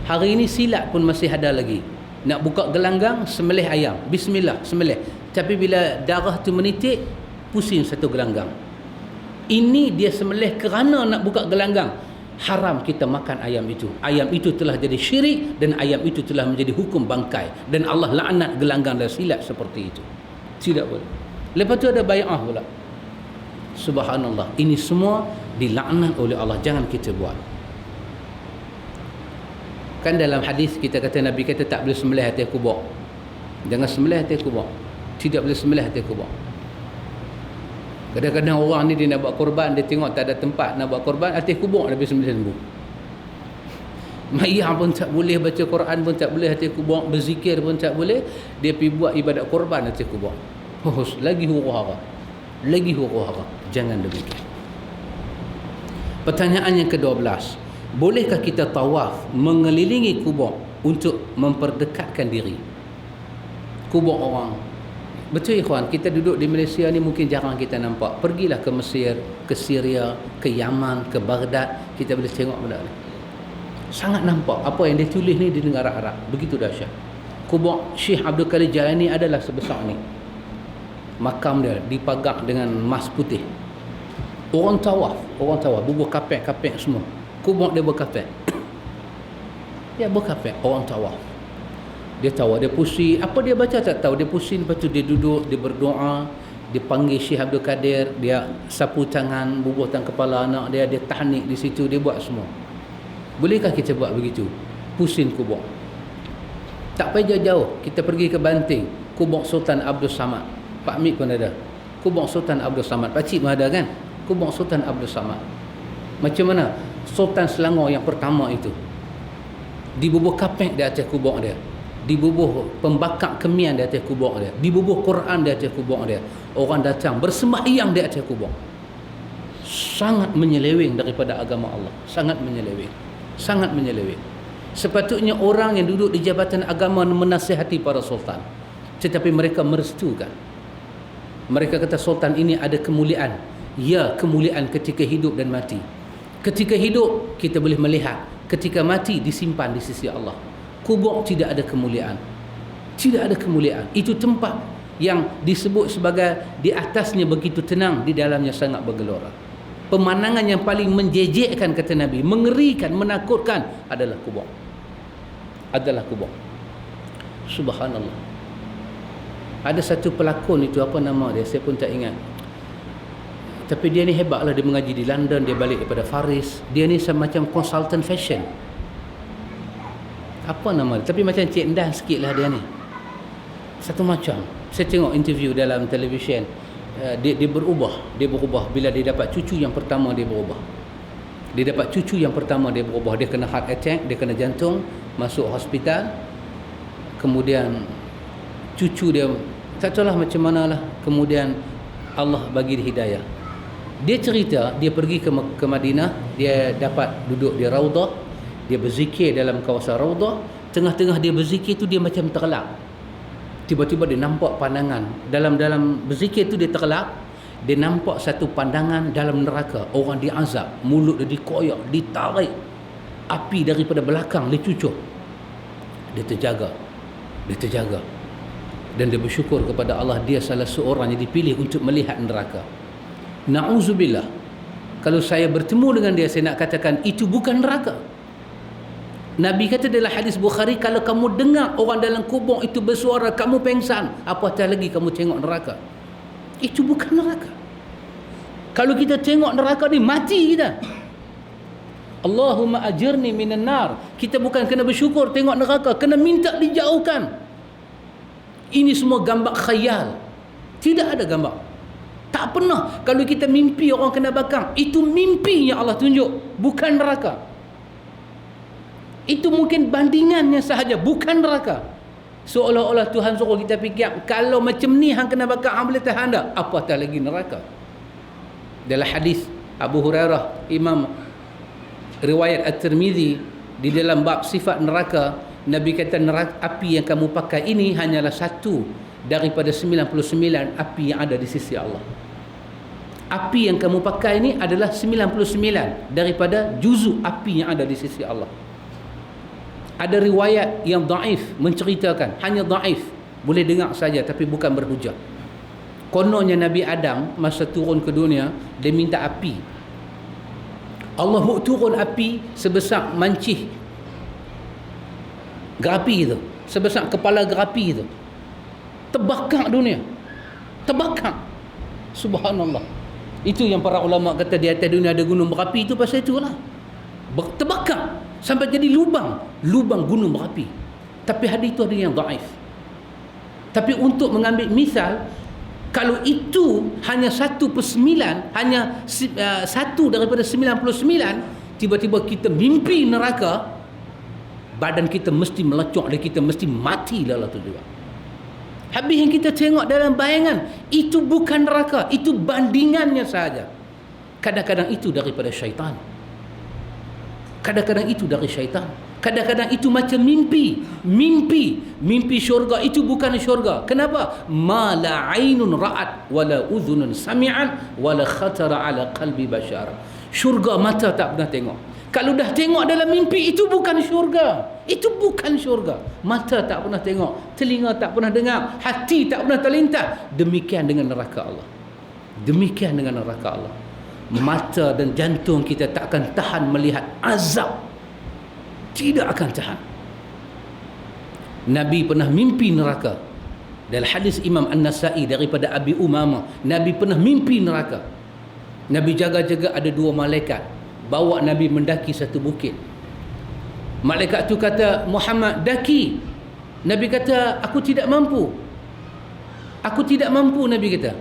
A: Hari ini silat pun masih ada lagi. Nak buka gelanggang, sembelih ayam, bismillah, sembelih. Tapi bila darah tu menitik, pusing satu gelanggang. Ini dia sembelih kerana nak buka gelanggang. Haram kita makan ayam itu. Ayam itu telah jadi syirik dan ayam itu telah menjadi hukum bangkai. Dan Allah laknat gelanggang dan silat seperti itu. Tidak boleh. Lepas tu ada bai'ah pula. Subhanallah. Ini semua dilaknat oleh Allah. Jangan kita buat. Kan dalam hadis kita kata, Nabi kata tak boleh sembelih hati kubur. Jangan sembelih hati kubur. Tidak boleh sembelih hati kubur. Kadang-kadang orang ni dia nak buat korban, dia tengok tak ada tempat nak buat korban, hati kubur dia boleh sembuh. Mayah pun tak boleh, baca Quran pun tak boleh, hati kubur, berzikir pun tak boleh, dia pergi buat ibadat korban hati kubur. Lagi huru-hara. Jangan demikian. Pertanyaan yang ke-12, bolehkah kita tawaf mengelilingi kubur untuk memperdekatkan diri? Kubur orang. Betul ikhwan, kita duduk di Malaysia ni mungkin jarang kita nampak. Pergilah ke Mesir, ke Syria, ke Yaman, ke Baghdad, kita boleh tengok benda ni. Sangat nampak apa yang dia tulis ni di negara Arab. Begitu dahsyat. Kubur Syekh Abdul Qadir Jailani adalah sebesar ni. Makam dia dipagak dengan emas putih. Orang tawaf, bubuh kapek semua. Kubur dia berkapek. Orang tawaf. Dia tahu, dia pusing. Apa dia baca tak tahu. Dia pusing, lepas tu dia duduk, dia berdoa. Dia panggil Syekh Abdul Qadir. Dia sapu tangan, bubuh tangan kepala anak dia. Dia tahnik di situ, dia buat semua. Bolehkah kita buat begitu? Pusing kubur. Tak payah jauh. Kita pergi ke Banting. Kubur Sultan Abdul Samad. Pak Mit pun ada. Kubur Sultan Abdul Samad. Pakcik pun ada kan? Kubur Sultan Abdul Samad. Macam mana? Sultan Selangor yang pertama itu. Dibubuh kapek di atas kubur dia. Dibubuh pembakar kemian di atas kubur dia. Dibubuh Quran di atas kubur dia. Orang datang bersembahyang di atas kubur. Sangat menyeleweng daripada agama Allah. Sangat menyeleweng. Sepatutnya orang yang duduk di jabatan agama menasihati para sultan. Tetapi mereka merestukan. Mereka kata sultan ini ada kemuliaan. Ya, kemuliaan ketika hidup dan mati. Ketika hidup kita boleh melihat. Ketika mati disimpan di sisi Allah. Kubur tidak ada kemuliaan. Itu tempat yang disebut sebagai di atasnya begitu tenang, di dalamnya sangat bergelora. Pemandangan yang paling menjejekkan kata Nabi, mengerikan, menakutkan adalah kubur. Subhanallah. Ada satu pelakon itu, apa nama dia, saya pun tak ingat, tapi dia ni hebatlah. Dia mengaji di London, dia balik daripada Paris. Dia ni semacam consultant fashion, apa nama dia, tapi macam Cik Dan sikit lah dia ni. Satu macam, saya tengok interview dalam televisyen, dia berubah bila dia dapat cucu yang pertama. Dia berubah. Dia kena heart attack, dia kena jantung, masuk hospital. Kemudian cucu dia, tak tahulah macam mana lah, kemudian Allah bagi dia hidayah. Dia cerita, dia pergi ke Madinah, dia dapat duduk di Raudah, dia berzikir dalam kawasan Raudah. Tengah-tengah dia berzikir tu, dia macam terlak. Tiba-tiba dia nampak pandangan dalam berzikir tu, dia terlak. Dia nampak satu pandangan dalam neraka, orang diazab, mulut dia dikoyak, ditarik, api daripada belakang dicucuk. Dia terjaga, dan dia bersyukur kepada Allah, dia salah seorang yang dipilih untuk melihat neraka. Na'udzubillah, kalau saya bertemu dengan dia, saya nak katakan itu bukan neraka. Nabi kata dalam hadis Bukhari, kalau kamu dengar orang dalam kubur itu bersuara, kamu pengsan, apatah lagi kamu tengok neraka. Itu bukan neraka. Kalau kita tengok neraka ni, mati kita. Allahumma ajirni minan nar. Kita bukan kena bersyukur tengok neraka, kena minta dijauhkan. Ini semua gambar khayal. Tidak ada gambar. Tak pernah. Kalau kita mimpi orang kena bakar, itu mimpi yang Allah tunjuk, bukan neraka. Itu mungkin bandingannya sahaja, bukan neraka. Seolah-olah Tuhan suruh kita fikir, kalau macam ni hang kena bakar, hang boleh tahan tak? Apatah lagi neraka. Dalam hadis Abu Hurairah, Imam riwayat At-Tirmizi, di dalam bab sifat neraka, Nabi kata neraka, api yang kamu pakai ini hanyalah satu daripada 99 api yang ada di sisi Allah. Api yang kamu pakai ini adalah 99 daripada juzuk api yang ada di sisi Allah. Ada riwayat yang daif menceritakan, hanya daif, boleh dengar saja tapi bukan berhujah. Kononnya Nabi Adam masa turun ke dunia, dia minta api. Allah mau turun api sebesar mancih gerapi itu, sebesar kepala gerapi itu, terbakar dunia, terbakar. Subhanallah. Itu yang para ulama kata di atas dunia ada gunung berapi, itu pasal itulah, terbakar sampai jadi lubang gunung berapi. Tapi hadis itu ada yang daif. Tapi untuk mengambil misal, kalau itu hanya 1/9, hanya satu daripada 99, tiba-tiba kita mimpi neraka, badan kita mesti melecok dan kita mesti mati dalam tu juga. Habis yang kita tengok dalam bayangan, itu bukan neraka, itu bandingannya sahaja. Kadang-kadang itu daripada syaitan. Kadang-kadang itu dari syaitan. Kadang-kadang itu macam mimpi syurga, itu bukan syurga. Kenapa? Ma la ainun ra'at wala udhunun sami'an wala khatara ala qalbi bashar. Syurga mata tak pernah tengok. Kalau dah tengok dalam mimpi, itu bukan syurga. Itu bukan syurga. Mata tak pernah tengok, telinga tak pernah dengar, hati tak pernah terlintas. Demikian dengan neraka Allah. Demikian dengan neraka Allah. Mata dan jantung kita tak akan tahan melihat azab. Tidak akan tahan. Nabi pernah mimpi neraka. Dalam hadis Imam An-Nasai daripada Abi Umamah, Nabi pernah mimpi neraka. Nabi jaga-jaga, ada 2 malaikat bawa Nabi mendaki satu bukit. Malaikat tu kata, Muhammad, daki. Nabi kata, aku tidak mampu. Aku tidak mampu, Nabi kata.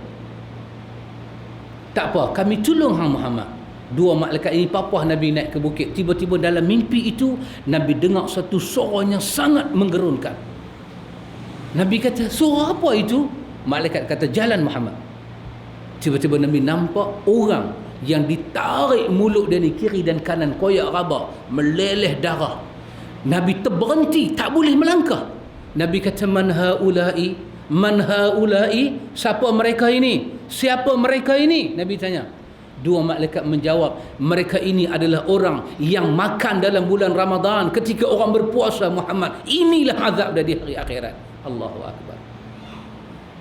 A: Tak apa, kami tolong hang Muhammad. 2 malaikat ini papah Nabi naik ke bukit. Tiba-tiba dalam mimpi itu, Nabi dengar satu suara yang sangat menggerunkan. Nabi kata, suara apa itu? Malaikat kata, jalan Muhammad. Tiba-tiba Nabi nampak orang yang ditarik mulut dia ni kiri dan kanan, koyak raba, meleleh darah. Nabi terberhenti, tak boleh melangkah. Nabi kata, man haula'i, siapa mereka ini? Siapa mereka ini? Nabi tanya. 2 malaikat menjawab, mereka ini adalah orang yang makan dalam bulan Ramadan ketika orang berpuasa Muhammad. Inilah azab dari hari akhirat. Allahu Akbar.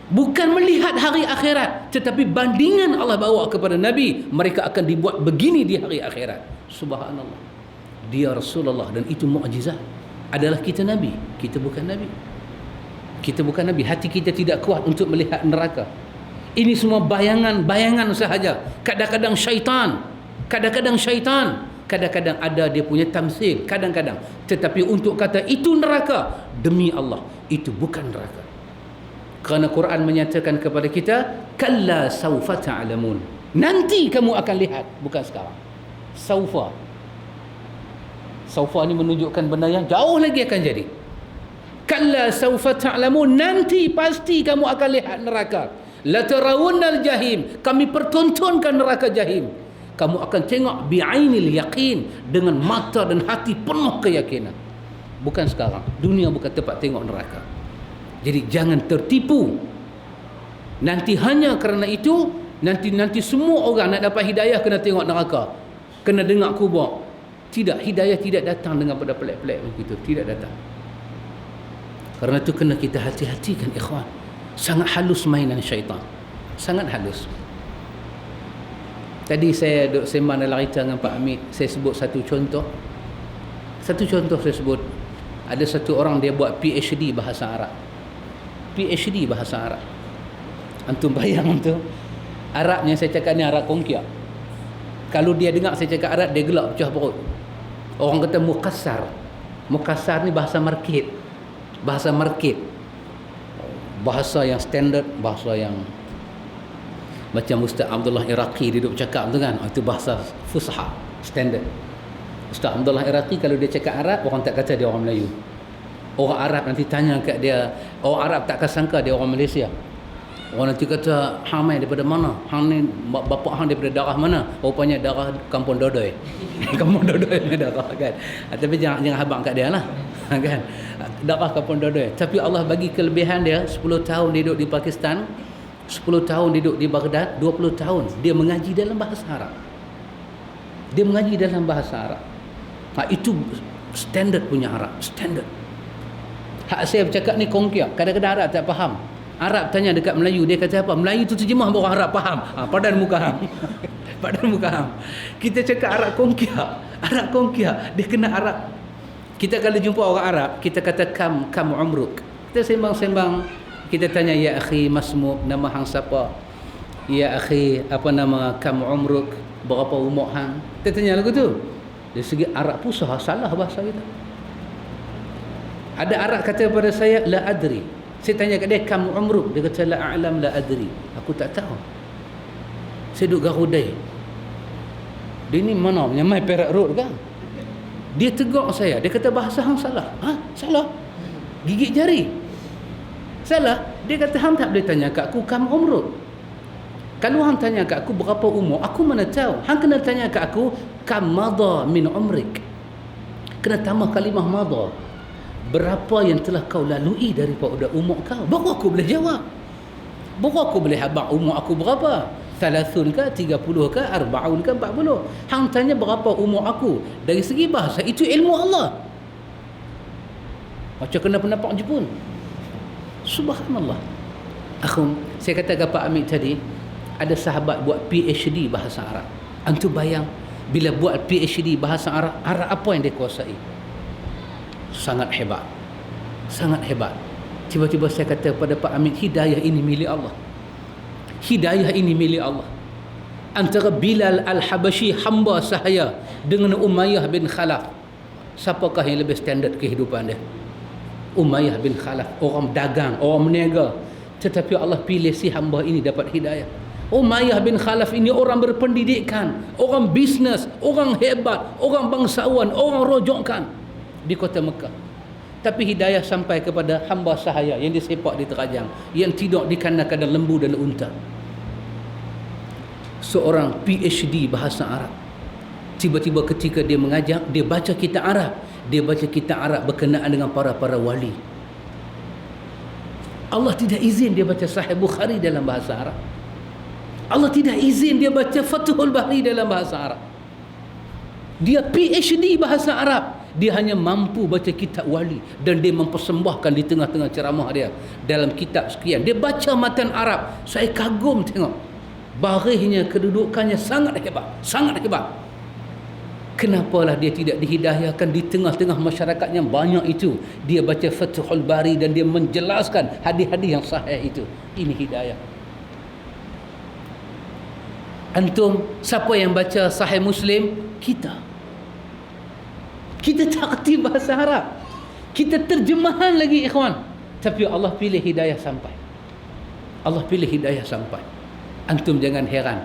A: Bukan melihat hari akhirat, tetapi bandingan Allah bawa kepada Nabi, mereka akan dibuat begini di hari akhirat. Subhanallah. Dia Rasulullah dan itu mukjizat. Adalah kita Nabi, kita bukan Nabi. Kita bukan Nabi. Hati kita tidak kuat untuk melihat neraka. Ini semua bayangan-bayangan sahaja. Kadang-kadang syaitan, kadang-kadang ada dia punya tamsil, kadang-kadang. Tetapi untuk kata itu neraka, demi Allah, itu bukan neraka. Kerana Quran menyatakan kepada kita, kalla saufa ta'lamun. Nanti kamu akan lihat, bukan sekarang. Saufa ni menunjukkan benda yang jauh lagi akan jadi. Kalla saufa ta'lamun, nanti pasti kamu akan lihat neraka. La tarawunnal jahim, kami pertontonkan neraka jahim. Kamu akan tengok bi'ainil yaqin, dengan mata dan hati penuh keyakinan. Bukan sekarang. Dunia bukan tempat tengok neraka. Jadi jangan tertipu. Nanti hanya kerana itu, nanti semua orang nak dapat hidayah kena tengok neraka, kena dengar kubur. Tidak, hidayah tidak datang dengan pada pelik-pelik begitu, tidak datang. Kerana itu kena kita hati-hatikan, ikhwan. Sangat halus mainan syaitan, sangat halus. Tadi saya duduk sembang dalam cerita dengan Pak Amit, saya sebut satu contoh saya sebut. Ada satu orang dia buat PhD bahasa Arab. Antum bayang tu, Arabnya saya cakap ni Arab kongkiak. Kalau dia dengar saya cakap Arab, dia gelak pecah perut. Orang kata mukassar ni bahasa market, bahasa yang standard, bahasa yang macam Ustaz Abdullah Iraqi dia duduk cakap tu kan, itu bahasa fusha standard. Ustaz Abdullah Iraqi kalau dia cakap Arab, orang tak kata dia orang Melayu. Orang Arab nanti tanya kat dia, orang Arab takkan sangka dia orang Malaysia. Orang nanti kata, hang mai daripada mana? Hang ni bapa hang daripada darah mana? Rupanya darah Kampung Dodoi. Kampung Dodoi punya darah kan. Tapi jangan habaq kat dia lah. Kan? Darah Kampung Dodoi. Tapi Allah bagi kelebihan dia, 10 tahun dia duduk di Pakistan, 10 tahun dia duduk di Baghdad, 20 tahun dia mengaji dalam bahasa Arab. Itu standard punya Arab, standard. Hak saya bercakap ni kongkiak. Kadang-kadang Arab tak faham. Arab tanya dekat Melayu, dia kata apa? Melayu tu terjemah baru Arab faham. Padan muka hang. Kita cakap Arab kongkiak. Dia kena Arab. Kita kalau jumpa orang Arab, kita kata kam umruk. Kita sembang-sembang, kita tanya, ya akhi masmuk, nama hang siapa? Ya akhi, apa nama, kam umruk, berapa umur hang? Kita tanya lagu tu. Dari segi Arab pun salah bahasa kita. Ada Arab kata kepada saya, la adri. Saya tanya kat dia, kam umruk? Dia kata, la a'lam la adri. Aku tak tahu. Saya duduk Garudai. Dia ni mana? Nyamai Perak Road kan? Dia tegur saya. Dia kata, bahasa hang salah. Salah? Gigit jari. Salah? Dia kata, hang tak boleh tanya kat aku, kam umruk. Kalau hang tanya kat aku berapa umur, aku mana tahu. Hang kena tanya kat aku, kam madha min umrik. Kena tambah kalimah madha. Berapa yang telah kau lalui daripada umur kau, baru aku boleh jawab. Baru aku boleh habaq umur aku berapa. 30 ke, 30 ke, 40 ke, 40. Hang tanya berapa umur aku. Dari segi bahasa, itu ilmu Allah. Macam kena pendapat Jepun. Subhanallah. Akhum, saya kata ke Pak Amit tadi, ada sahabat buat PhD bahasa Arab. Antum bayang, bila buat PhD bahasa Arab, Arab apa yang dia kuasai? Sangat hebat. Tiba-tiba saya kata kepada Pak Amit, hidayah ini milik Allah. Antara Bilal Al-Habashi, hamba sahaya, dengan Umayyah bin Khalaf, siapakah yang lebih standard kehidupan dia? Umayyah bin Khalaf, orang dagang, orang meniaga. Tetapi Allah pilih si hamba ini dapat hidayah. Umayyah bin Khalaf ini orang berpendidikan, orang bisnes, orang hebat, orang bangsawan, orang rojokan di kota Mekah. Tapi hidayah sampai kepada hamba sahaya yang disepak di terajang, yang tidur di kandang-kandang lembu dan unta. Seorang PhD bahasa Arab, tiba-tiba ketika dia mengajar, dia baca kitab Arab berkenaan dengan para wali. Allah tidak izin dia baca Sahih Bukhari dalam bahasa Arab. Allah tidak izin dia baca Fathul Bari dalam bahasa Arab. Dia PhD bahasa Arab, dia hanya mampu baca kitab wali, dan dia mempersembahkan di tengah-tengah ceramah dia dalam kitab sekian. Dia baca matan Arab. Saya kagum tengok barihnya, kedudukannya sangat hebat. Kenapalah dia tidak dihidayahkan di tengah-tengah masyarakat yang banyak itu? Dia baca Fathul Bari dan dia menjelaskan hadis-hadis yang sahih itu. Ini hidayah. Antum, siapa yang baca Sahih Muslim? Kita tak kerti bahasa Arab. Kita terjemahan lagi, ikhwan. Tapi Allah pilih hidayah sampai. Allah pilih hidayah sampai. Antum jangan heran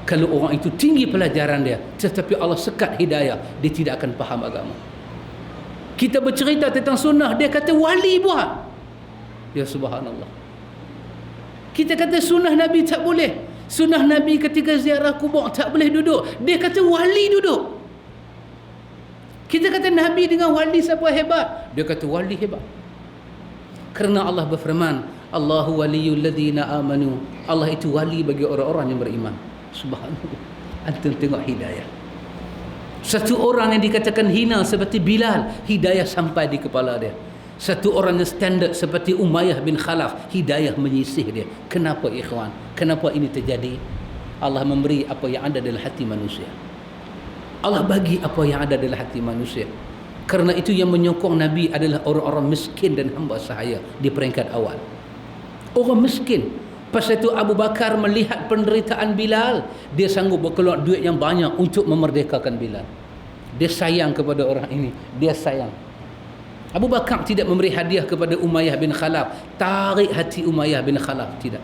A: kalau orang itu tinggi pelajaran dia, tetapi Allah sekat hidayah, dia tidak akan faham agama. Kita bercerita tentang sunnah, dia kata wali buat. Ya subhanallah. Kita kata sunnah Nabi tak boleh. Sunnah Nabi ketika ziarah kubur tak boleh duduk. Dia kata wali duduk. Kita kata Nabi dengan wali siapa hebat? Dia kata wali hebat. Kerana Allah berfirman, Allahu waliyul ladzina amanu. Allah itu wali bagi orang-orang yang beriman. Subhanallah. Antum tengok hidayah. Satu orang yang dikatakan hina seperti Bilal, hidayah sampai di kepala dia. Satu orang yang standard seperti Umayyah bin Khalaf, hidayah menyisih dia. Kenapa ikhwan? Kenapa ini terjadi? Allah memberi apa yang ada dalam hati manusia. Allah bagi apa yang ada dalam hati manusia. Kerana itu yang menyokong Nabi adalah orang-orang miskin dan hamba sahaya di peringkat awal. Orang miskin. Pasal itu Abu Bakar melihat penderitaan Bilal, dia sanggup berkeluar duit yang banyak untuk memerdekakan Bilal. Dia sayang kepada orang ini, dia sayang. Abu Bakar tidak memberi hadiah kepada Umayyah bin Khalaf, tarik hati Umayyah bin Khalaf, tidak.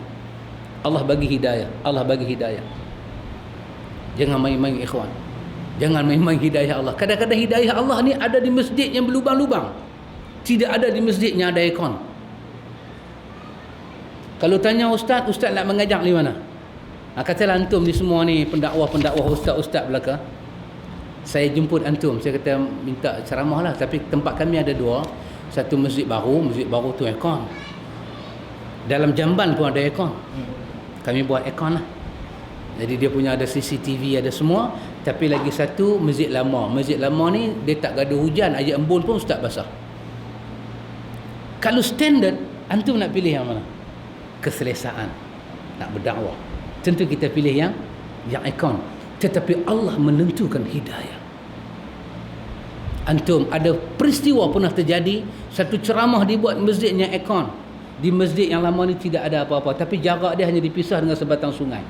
A: Allah bagi hidayah, Allah bagi hidayah. Jangan main-main ikhwan. Jangan main-main hidayah Allah. Kadang-kadang hidayah Allah ni ada di masjid yang berlubang-lubang. Tidak ada di masjid yang ada aircon. Kalau tanya ustaz nak mengajar di mana? Katalah antum ni semua ni pendakwah-pendakwah, ustaz-ustaz belaka. Saya jemput antum, saya kata minta ceramah lah. Tapi tempat kami ada dua. Satu masjid baru tu aircon. Dalam jamban pun ada aircon. Kami buat aircon lah. Jadi dia punya ada CCTV, ada semua. Tapi lagi satu masjid lama. Masjid lama ni dia tak gaduh hujan, ayat embun pun ustaz basah. Kalau standard, antum nak pilih yang mana? Keselesaan, nak berdakwah, tentu kita pilih yang aircon. Tetapi Allah menentukan hidayah. Antum, ada peristiwa pernah terjadi, satu ceramah dibuat masjidnya aircon. Di masjid yang lama ni tidak ada apa-apa, tapi jarak dia hanya dipisah dengan sebatang sungai.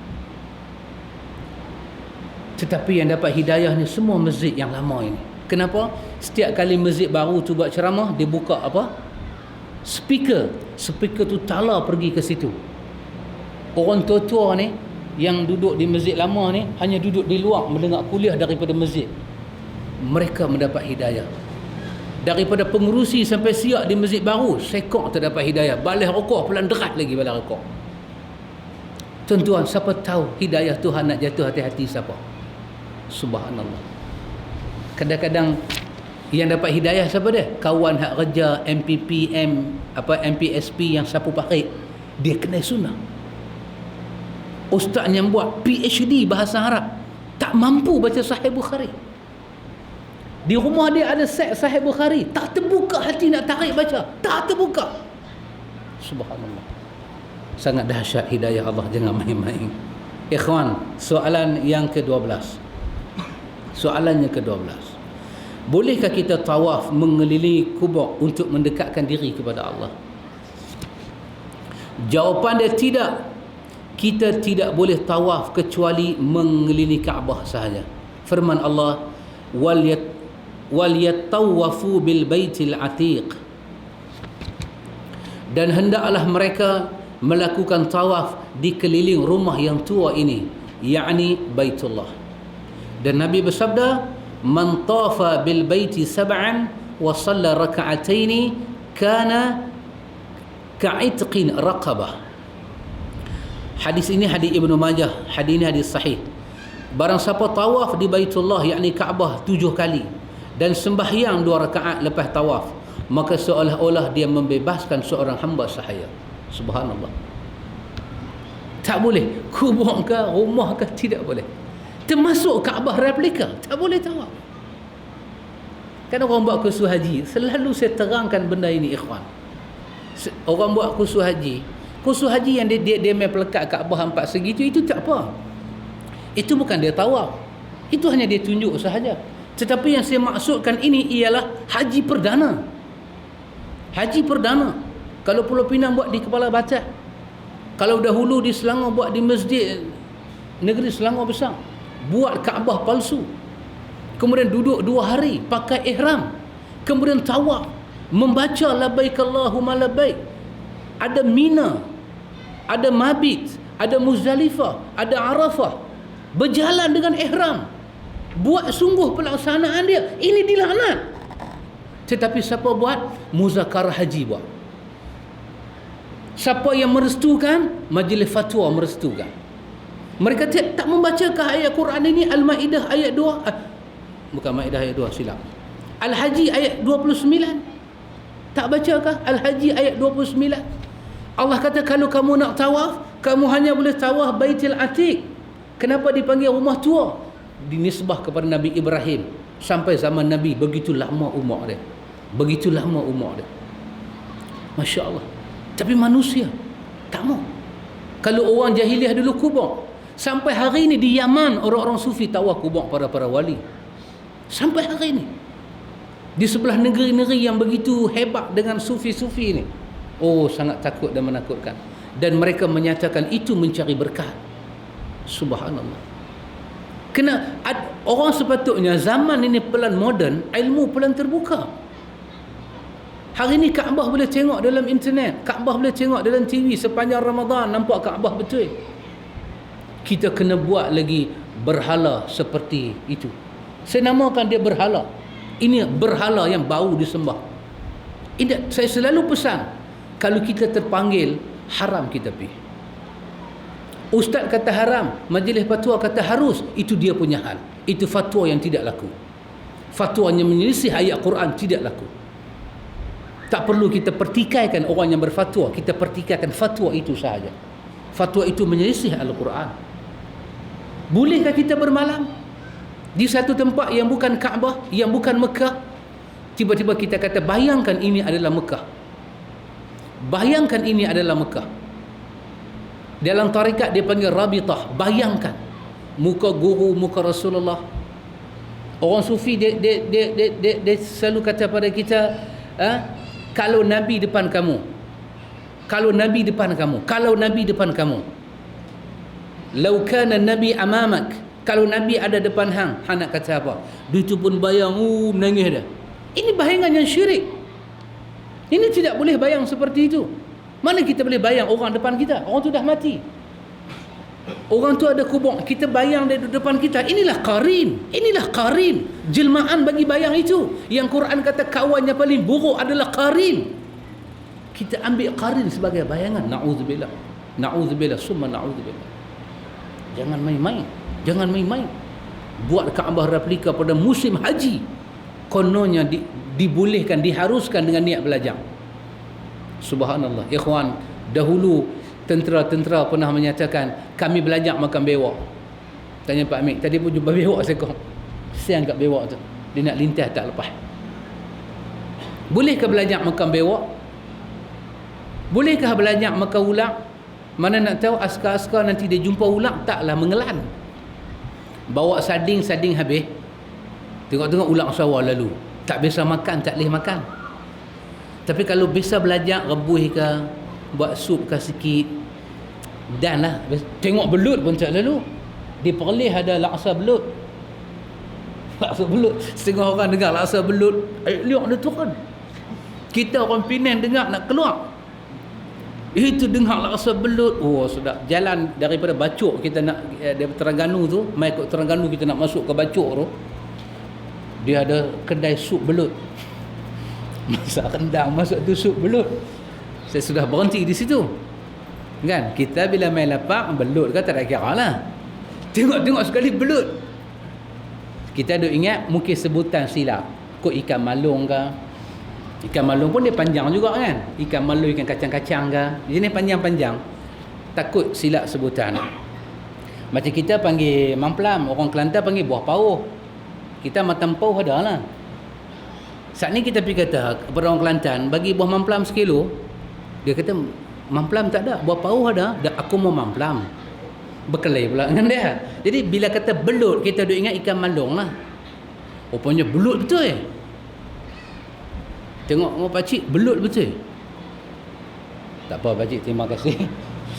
A: Tetapi yang dapat hidayah ni semua masjid yang lama ini. Kenapa? Setiap kali masjid baru tu buat ceramah, dia buka apa? Speaker tu tala pergi ke situ. Orang tua-tua ni yang duduk di masjid lama ni hanya duduk di luar mendengar kuliah daripada masjid. Mereka mendapat hidayah. Daripada pengurusi sampai siap di masjid baru, sekok terdapat hidayah. Balik rokok pelan derat lagi balik rokok. Tuan-tuan, siapa tahu hidayah Tuhan nak jatuh hati-hati siapa? Subhanallah. Kadang-kadang yang dapat hidayah siapa dia? Kawan hak kerja MPSP yang sapu parit, dia kenal sunnah. Ustaz yang buat PhD bahasa Arab tak mampu baca Sahih Bukhari. Di rumah dia ada set Sahih Bukhari, tak terbuka hati nak tarik baca, tak terbuka. Subhanallah. Sangat dahsyat hidayah Allah, jangan main-main. Ikhwan, soalan yang ke-12. Soalan yang ke-12. Bolehkah kita tawaf mengelilingi kubur untuk mendekatkan diri kepada Allah? Jawapan dia tidak. Kita tidak boleh tawaf kecuali mengelilingi Kaabah sahaja. Firman Allah, wal yatawafu bil baitil atiq. Dan hendaklah mereka melakukan tawaf di keliling rumah yang tua ini, yakni Baitullah. Dan Nabi bersabda, man tafa bil baiti sab'an wa shalla raka'ataini kana ka'itqin raqabah. Hadis ini hadis Ibnu Majah, hadis ini hadis sahih. Barang siapa tawaf di Baitullah, yakni Kaabah 7 kali dan sembahyang 2 rakaat lepas tawaf, maka seolah-olah dia membebaskan seorang hamba sahaya. Subhanallah. Tak boleh kubur ke rumah ke, tidak boleh. Termasuk Kaabah replika, tak boleh tawaf. Kan orang buat kursus haji, selalu saya terangkan benda ini ikhwan. Orang buat kursus haji yang dia main pelekat Kaabah 4 segi itu tak apa. Itu bukan dia tawaf. Itu hanya dia tunjuk sahaja. Tetapi yang saya maksudkan ini ialah haji perdana. Haji perdana. Kalau Pulau Pinang buat di Kepala Batat, kalau dahulu di Selangor buat di Masjid Negeri Selangor Besar, buat Kaabah palsu, kemudian duduk 2 hari pakai ihram, kemudian tawaf, membaca labbaik Allahumma labbaik. Ada Mina, ada Mabit, ada Muzdalifah, ada Arafah, berjalan dengan ihram, buat sungguh pelaksanaan dia. Ini dilaknat. Tetapi siapa buat? Muzakarah haji buat. Siapa yang merestukan? Majlis fatwa merestukan. Mereka tak membacakan ayat Quran ini? Al-Ma'idah ayat 2, bukan Ma'idah ayat 2, silap. Al-Haji ayat 29. Tak bacakah Al-Haji ayat 29? Allah kata kalau kamu nak tawaf, kamu hanya boleh tawaf Baitul Atiq. Kenapa dipanggil rumah tua? Dinisbah kepada Nabi Ibrahim. Sampai zaman Nabi, begitu lama umur dia. Begitu lama umur dia. Masya Allah. Tapi manusia tak mau. Kalau orang jahiliah dulu kubur, sampai hari ini di Yaman orang-orang sufi tawaf kubur para wali. Sampai hari ini. Di sebelah negeri-negeri yang begitu hebat dengan sufi-sufi ini. Oh, sangat takut dan menakutkan. Dan mereka menyatakan itu mencari berkat. Subhanallah. Kena orang sepatutnya zaman ini pelan moden, ilmu pelan terbuka. Hari ini Kaabah boleh tengok dalam internet, Kaabah boleh tengok dalam TV sepanjang Ramadan, nampak Kaabah betul. Kita kena buat lagi berhala seperti itu. Saya namakan dia berhala. Ini berhala yang bau disembah. Ini saya selalu pesan, kalau kita terpanggil, haram kita pergi. Ustaz kata haram, majlis fatwa kata harus, itu dia punya hal. Itu fatwa yang tidak laku. Fatwa yang menyelisih ayat Quran tidak laku. Tak perlu kita pertikaikan orang yang berfatwa, kita pertikaikan fatwa itu sahaja. Fatwa itu menyelisih Al-Quran. Bolehkah kita bermalam di satu tempat yang bukan Kaabah, yang bukan Mekah? Tiba-tiba kita kata bayangkan ini adalah Mekah. Bayangkan ini adalah Mekah. Dalam tarikat dia panggil Rabitah. Bayangkan muka guru, muka Rasulullah. Orang sufi dia selalu kata pada kita, kalau Nabi depan kamu, kalau Nabi depan kamu, kalau Nabi depan kamu, lau kana Nabi amamak, kalau Nabi ada depan hang nak kata apa? Dia tu pun bayang, menangis dah. Ini bayangan yang syirik. Ini tidak boleh bayang seperti itu. Mana kita boleh bayang orang depan kita? Orang tu dah mati. Orang tu ada kubur, kita bayang dia di depan kita. Inilah qarin. Inilah qarin. Jelmaan bagi bayang itu. Yang Quran kata kawan yang paling buruk adalah qarin. Kita ambil qarin sebagai bayangan. Na'udzubillah. Na'udzubillah. Summa na'udzubillah. Jangan main-main. Jangan main-main. Buat Kaabah replika pada musim haji. Kononnya dibolehkan, diharuskan dengan niat belajar. Subhanallah. Ikhwan, dahulu tentera-tentera pernah menyatakan kami belajar makan bewak. Tanya Pak Amir, tadi pun jumpa bewak seekor. Kesian kat bewak tu, dia nak lintas tak lepas. Bolehkah belajar makan bewak? Bolehkah belajar makan ular? Mana nak tahu askar-askar nanti dia jumpa ular taklah mengelan. Bawa sarding habis, tengok-tengok ular sawah lalu. Tak biasa makan, tak boleh makan. Tapi kalau biasa belajar rebus ke, buat sup ke sikit, dan lah, tengok belut pun tak lalu. Di Perlis ada laksa belut. Laksa belut. Setengah orang dengar laksa belut, liuk dia turun. Kita orang Penang dengar nak keluar. Itu dengar laksa belut. Oh sudah. Jalan daripada Bacok kita nak, dari Terengganu tu, mai ikut Terengganu kita nak masuk ke Bacok tu, dia ada kedai sup belut. Masak rendang, masak tu sup belut. Saya sudah berhenti di situ. Kan? Kita bila main lapak, belut kan tak ada kira lah. Tengok-tengok sekali belut. Kita ada ingat mungkin sebutan silap. Kok ikan malung ke? Ikan malung pun dia panjang juga kan? Ikan malung, ikan kacang-kacang ke? Jenis panjang-panjang. Takut silap sebutan. Macam kita panggil mamplam, orang Kelantan panggil buah pauh. Kita matang pauh ada lah. Saat ni kita pergi kata kepada orang Kelantan, bagi buah mamplam sekilo. Dia kata, mamplam tak ada, buah pauh ada. Dan aku mau mamplam. Berkelahi pula dengan dia. Jadi bila kata belut, kita duk ingat ikan malung lah. Rupanya belut betul. Tengok pakcik, belut betul. Tak apa pakcik, terima kasih.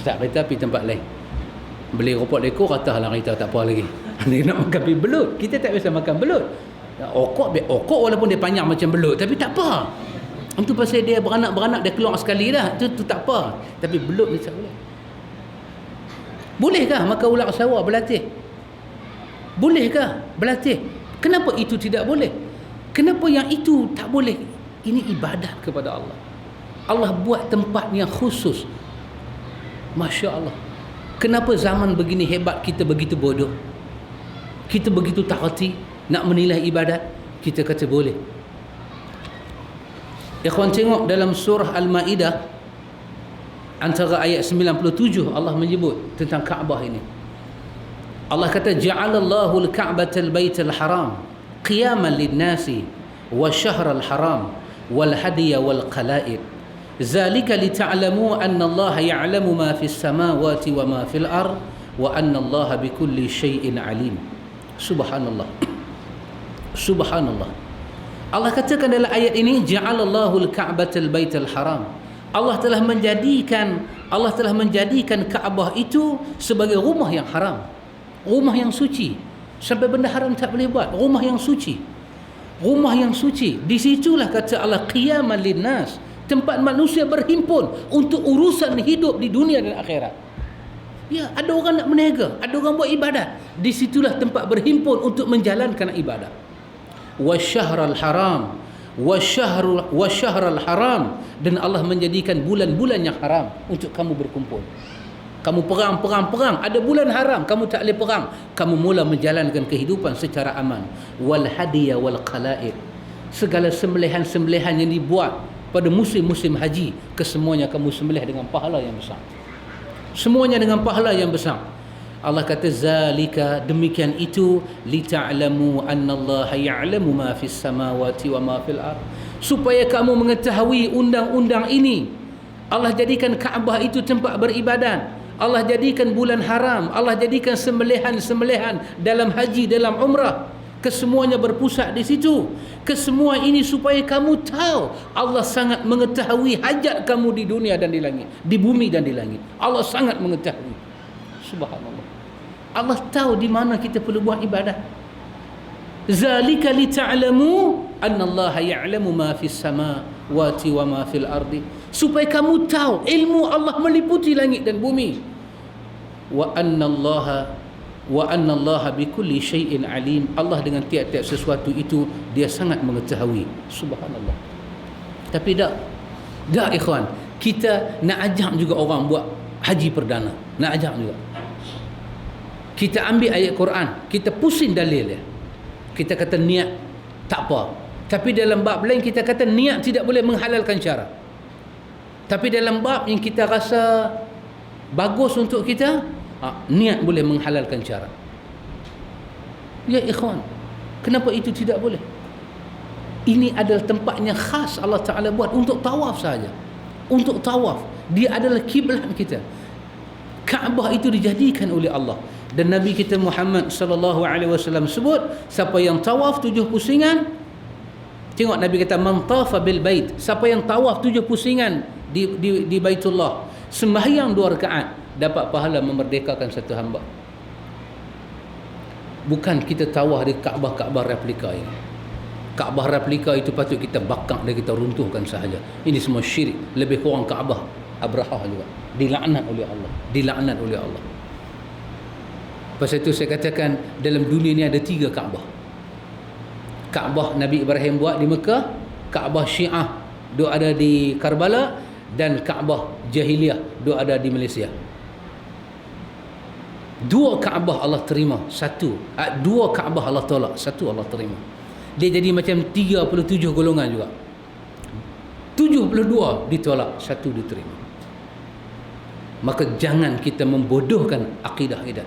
A: Tak kereta pergi tempat lain. Beli ropok lekor, kata halang kita tak apa lagi. Dia nak makan belut. Kita tak biasa makan belut. Okok walaupun dia panjang macam belut, tapi tak apa. Itu pasal dia beranak, dia keluar sekali dah. Itu tak apa. Tapi belut ni tak boleh. Bolehkah makan ulat sawah berlatih? Bolehkah berlatih? Kenapa itu tidak boleh? Kenapa yang itu tak boleh? Ini ibadat kepada Allah. Allah buat tempat yang khusus. Masya Allah. Kenapa zaman begini hebat kita begitu bodoh? Kita begitu tak reti nak menilai ibadat. Kita kata boleh. Ikhwan tengok dalam surah Al-Ma'idah antara ayat 97 Allah menyebut tentang Kaabah ini. Allah kata ja'alallahu al-Ka'batal Baital Haram qiyaman lin-nasi wa syahral haram wal hadiya wal qala'id zalika lita'lamu anna Allah ya'lamu ma fis samawati wa ma fil ard wa anna Allah bikulli syai'in alim. Subhanallah. Subhanallah. Allah katakan dalam ayat ini ja'alallahu al-Ka'batal Baital Haram. Allah telah menjadikan Kaabah itu sebagai rumah yang haram, rumah yang suci. Sampai benda haram tak boleh buat. Rumah yang suci, rumah yang suci. Di situlah kata Allah qiyaman linnas, tempat manusia berhimpun untuk urusan hidup di dunia dan akhirat. Ya, ada orang nak berniaga, ada orang buat ibadat. Di situlah tempat berhimpun untuk menjalankan ibadat. Wasyahral haram, wasyahral haram, dan Allah menjadikan bulan-bulan yang haram untuk kamu berkumpul. Kamu perang, ada bulan haram, kamu tak boleh perang. Kamu mula menjalankan kehidupan secara aman. Wal hadiya wal qala'id, segala sembelihan-sembelihan yang dibuat pada musim-musim haji, kesemuanya kamu sembelih dengan pahala yang besar. Semuanya dengan pahala yang besar. Allah kata zalika, demikian itu, lita'lamu annallaha ya'lamu ma fis samawati wa ma fil ard, supaya kamu mengetahui undang-undang ini. Allah jadikan Kaabah itu tempat beribadat. Allah jadikan bulan haram, Allah jadikan sembelihan-sembelihan dalam haji, dalam umrah, kesemuanya berpusat di situ. Kesemua ini supaya kamu tahu Allah sangat mengetahui hajat kamu di dunia dan di langit, di bumi dan di langit. Allah sangat mengetahui. Subhanallah. Allah tahu di mana kita perlu buat ibadat. Zalika lita'lamu annallaha ya'lamu ma fis samawati wa ma fil ardi, supaya kamu tahu ilmu Allah meliputi langit dan bumi. Wa annallaha bikulli syai'in alim, Allah dengan tiap-tiap sesuatu itu dia sangat mengetahui. Subhanallah. Tapi dak ikhwan, kita nak ajak juga orang buat haji perdana, nak ajak juga. Kita ambil ayat Quran, kita pusing dalil dia. Kita kata niat tak apa. Tapi dalam bab lain kita kata niat tidak boleh menghalalkan syarat. Tapi dalam bab yang kita rasa bagus untuk kita, niat boleh menghalalkan syarat. Ya ikhwan, kenapa itu tidak boleh? Ini adalah tempatnya khas Allah Ta'ala buat untuk tawaf saja. Untuk tawaf. Dia adalah kiblat kita. Kaabah itu dijadikan oleh Allah. Dan Nabi kita Muhammad sallallahu alaihi wasallam sebut, siapa yang tawaf 7 pusingan, tengok Nabi kata man tafa bil bait, siapa yang tawaf 7 pusingan di Baitullah, sembahyang 2 rakaat, dapat pahala memerdekakan satu hamba. Bukan kita tawaf di Kaabah replika ini. Kaabah replika itu patut kita bakar dan kita runtuhkan sahaja. Ini semua syirik. Lebih kurang Kaabah Abrahah juga dilaknat oleh Allah, dilaknat oleh Allah. Pasal itu saya katakan dalam dunia ni ada 3 Kaabah. Kaabah Nabi Ibrahim buat di Mekah, Kaabah Syiah duk ada di Karbala, dan Kaabah Jahiliyah duk ada di Malaysia. 2 Kaabah Allah terima, 2 Kaabah Allah tolak, 1 Allah terima. Dia jadi macam 37 golongan juga. 72 ditolak, 1 diterima. Maka jangan kita membodohkan akidah kita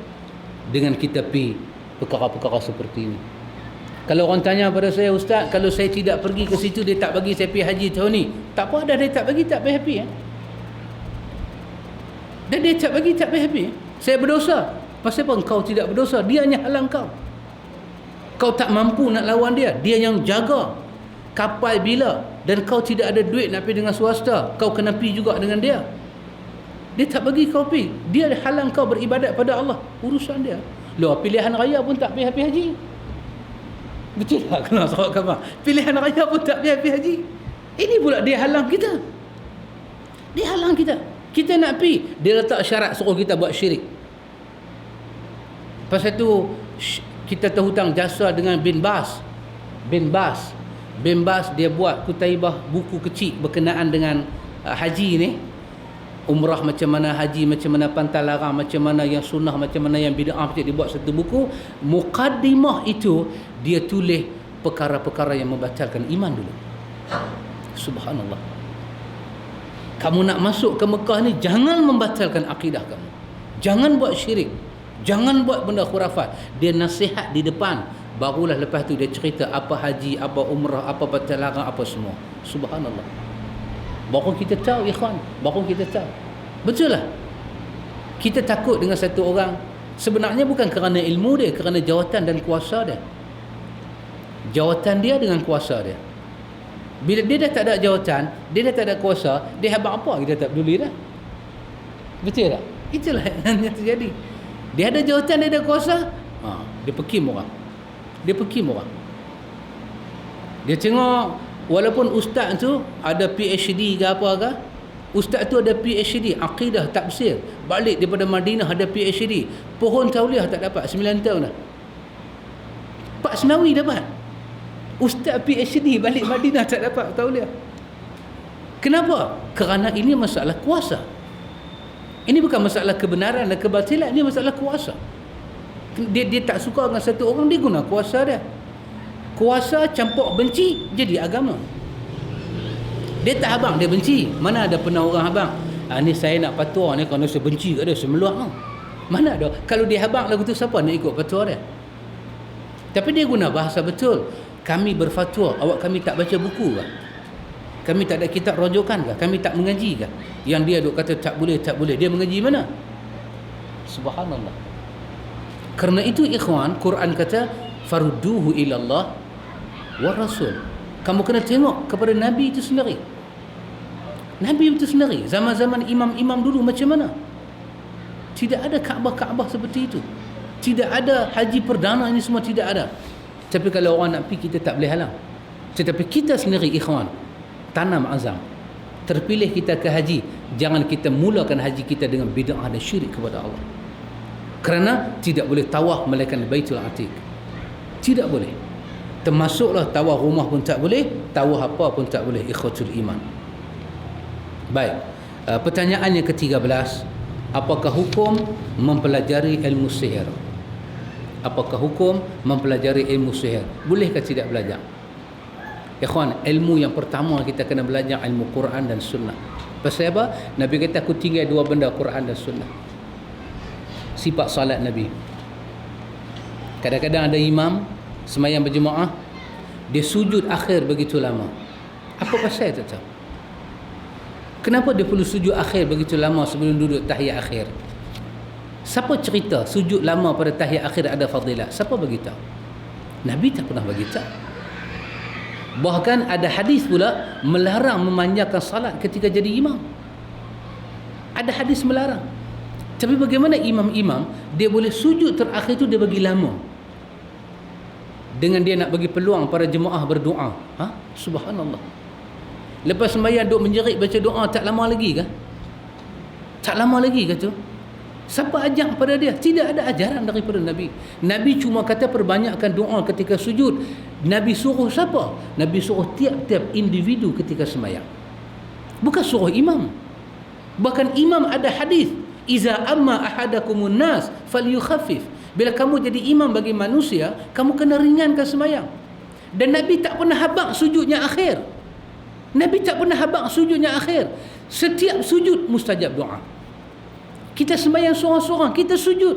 A: dengan kita pergi perkara-perkara seperti ini. Kalau orang tanya pada saya, Ustaz, kalau saya tidak pergi ke situ, dia tak bagi saya pergi haji tahun ni. Tak apa, dah dia tak bagi, tak happy. Dan dia tak bagi, tak happy. Saya berdosa. Pasal apa engkau tidak berdosa? Dia hanya halang kau. Kau tak mampu nak lawan dia, dia yang jaga kapal bila, dan kau tidak ada duit nak pergi dengan swasta, kau kena pergi juga dengan dia. Dia tak bagi kau pergi, dia halang kau beribadat pada Allah, urusan dia. Loh, pilihan raya pun tak pergi haji. Betul tak kena sahabat khabar? Pilihan raya pun tak pergi haji. Ini pula dia halang kita. Dia halang kita. Kita nak pergi, dia letak syarat suruh kita buat syirik. Pasal tu kita terhutang jasa dengan bin Bas. Bin Bas dia buat kutaibah buku kecil berkenaan dengan haji ni. Umrah macam mana, haji macam mana, pantai larang macam mana, yang sunnah macam mana, yang bid'ah macam. Dia buat satu buku. Muqaddimah itu dia tulis perkara-perkara yang membatalkan iman dulu. Subhanallah. Kamu nak masuk ke Mekah ni, jangan membatalkan akidah kamu, jangan buat syirik, jangan buat benda khurafat. Dia nasihat di depan, barulah lepas tu dia cerita apa haji, apa umrah, apa pantai larang, apa semua. Subhanallah. Baru kita tahu, ikhwan, baru kita tahu. Betul lah. Kita takut dengan satu orang, sebenarnya bukan kerana ilmu dia, kerana jawatan dan kuasa dia. Jawatan dia dengan kuasa dia. Bila dia dah tak ada jawatan, dia dah tak ada kuasa, dia habaq apa kita tak peduli dah. Betul tak? Itulah yang terjadi. Dia ada jawatan, dia ada kuasa, dia pekim orang. Dia pekim orang. Dia tengok, walaupun ustaz tu ada PhD ke apa ke, ustaz tu ada PhD akidah tafsir, balik daripada Madinah ada PhD, pohon tauliah tak dapat 9 tahun dah. Pak Senawi dapat, ustaz PhD balik Madinah tak dapat tauliah. Kenapa? Kerana ini masalah kuasa. Ini bukan masalah kebenaran dan kebatilan, ini masalah kuasa. Dia tak suka dengan satu orang, dia guna kuasa dia. Kuasa campur benci jadi agama. Dia tak habang, dia benci. Mana ada pernah orang habang, ni saya nak fatwa ni kerana saya benci kat dia, saya meluah tau. Mana ada? Kalau dia habang lagu tu, siapa nak ikut fatwa dia? Tapi dia guna bahasa betul. Kami berfatwa, awak kami tak baca buku ke? Kami tak ada kitab rujukan ke? Kami tak mengaji ke? Yang dia duk kata tak boleh, tak boleh. Dia mengaji mana? Subhanallah. Kerana itu ikhwan, Quran kata farudduhu ilallah wa rasul. Kamu kena tengok kepada Nabi itu sendiri. Nabi itu sendiri. Zaman-zaman imam-imam dulu macam mana? Tidak ada Kaabah-Kaabah seperti itu. Tidak ada haji perdana, ini semua tidak ada. Tapi kalau orang nak pergi, kita tak boleh halang. Tetapi kita sendiri ikhwan, tanam azam. Terpilih kita ke haji, jangan kita mulakan haji kita dengan bid'ah dan syirik kepada Allah. Kerana tidak boleh tawaf melainkan Baitul Atiq. Tidak boleh. Termasuklah tawaf rumah pun tak boleh, tawaf apa pun tak boleh, ikhwatul iman. Baik. Pertanyaan yang ke-13, apakah hukum mempelajari ilmu sihir? Apakah hukum mempelajari ilmu sihir? Bolehkah tidak belajar? Ikhwan, ilmu yang pertama kita kena belajar ilmu Quran dan Sunnah. Pasal apa? Nabi kata aku tinggal dua benda, Quran dan Sunnah. Sifat salat Nabi. Kadang-kadang ada imam sembahyang berjemaah, dia sujud akhir begitu lama. Apa pasal tak tahu? Kenapa dia perlu sujud akhir begitu lama sebelum duduk tahiyat akhir? Siapa cerita sujud lama pada tahiyat akhir ada fadilat? Siapa beritahu? Nabi tak pernah beritahu. Bahkan ada hadis pula melarang memanjangkan salat ketika jadi imam. Ada hadis melarang. Tapi bagaimana imam-imam dia boleh sujud terakhir tu dia bagi lama? Dengan dia nak bagi peluang para jemaah berdoa. Subhanallah. Lepas sembahyang duk menjerit baca doa, tak lama lagi ke? Tak lama lagi ke tu? Siapa ajak pada dia? Tidak ada ajaran daripada Nabi. Nabi cuma kata perbanyakkan doa ketika sujud. Nabi suruh siapa? Nabi suruh tiap-tiap individu ketika sembahyang. Bukan suruh imam. Bahkan imam ada hadis, iza amma ahadakumun nas falyukhaffif. Bila kamu jadi imam bagi manusia, kamu kena ringankan sembahyang. Dan Nabi tak pernah habaq sujudnya akhir. Nabi tak pernah habaq sujudnya akhir. Setiap sujud mustajab doa. Kita sembahyang seorang-seorang, kita sujud.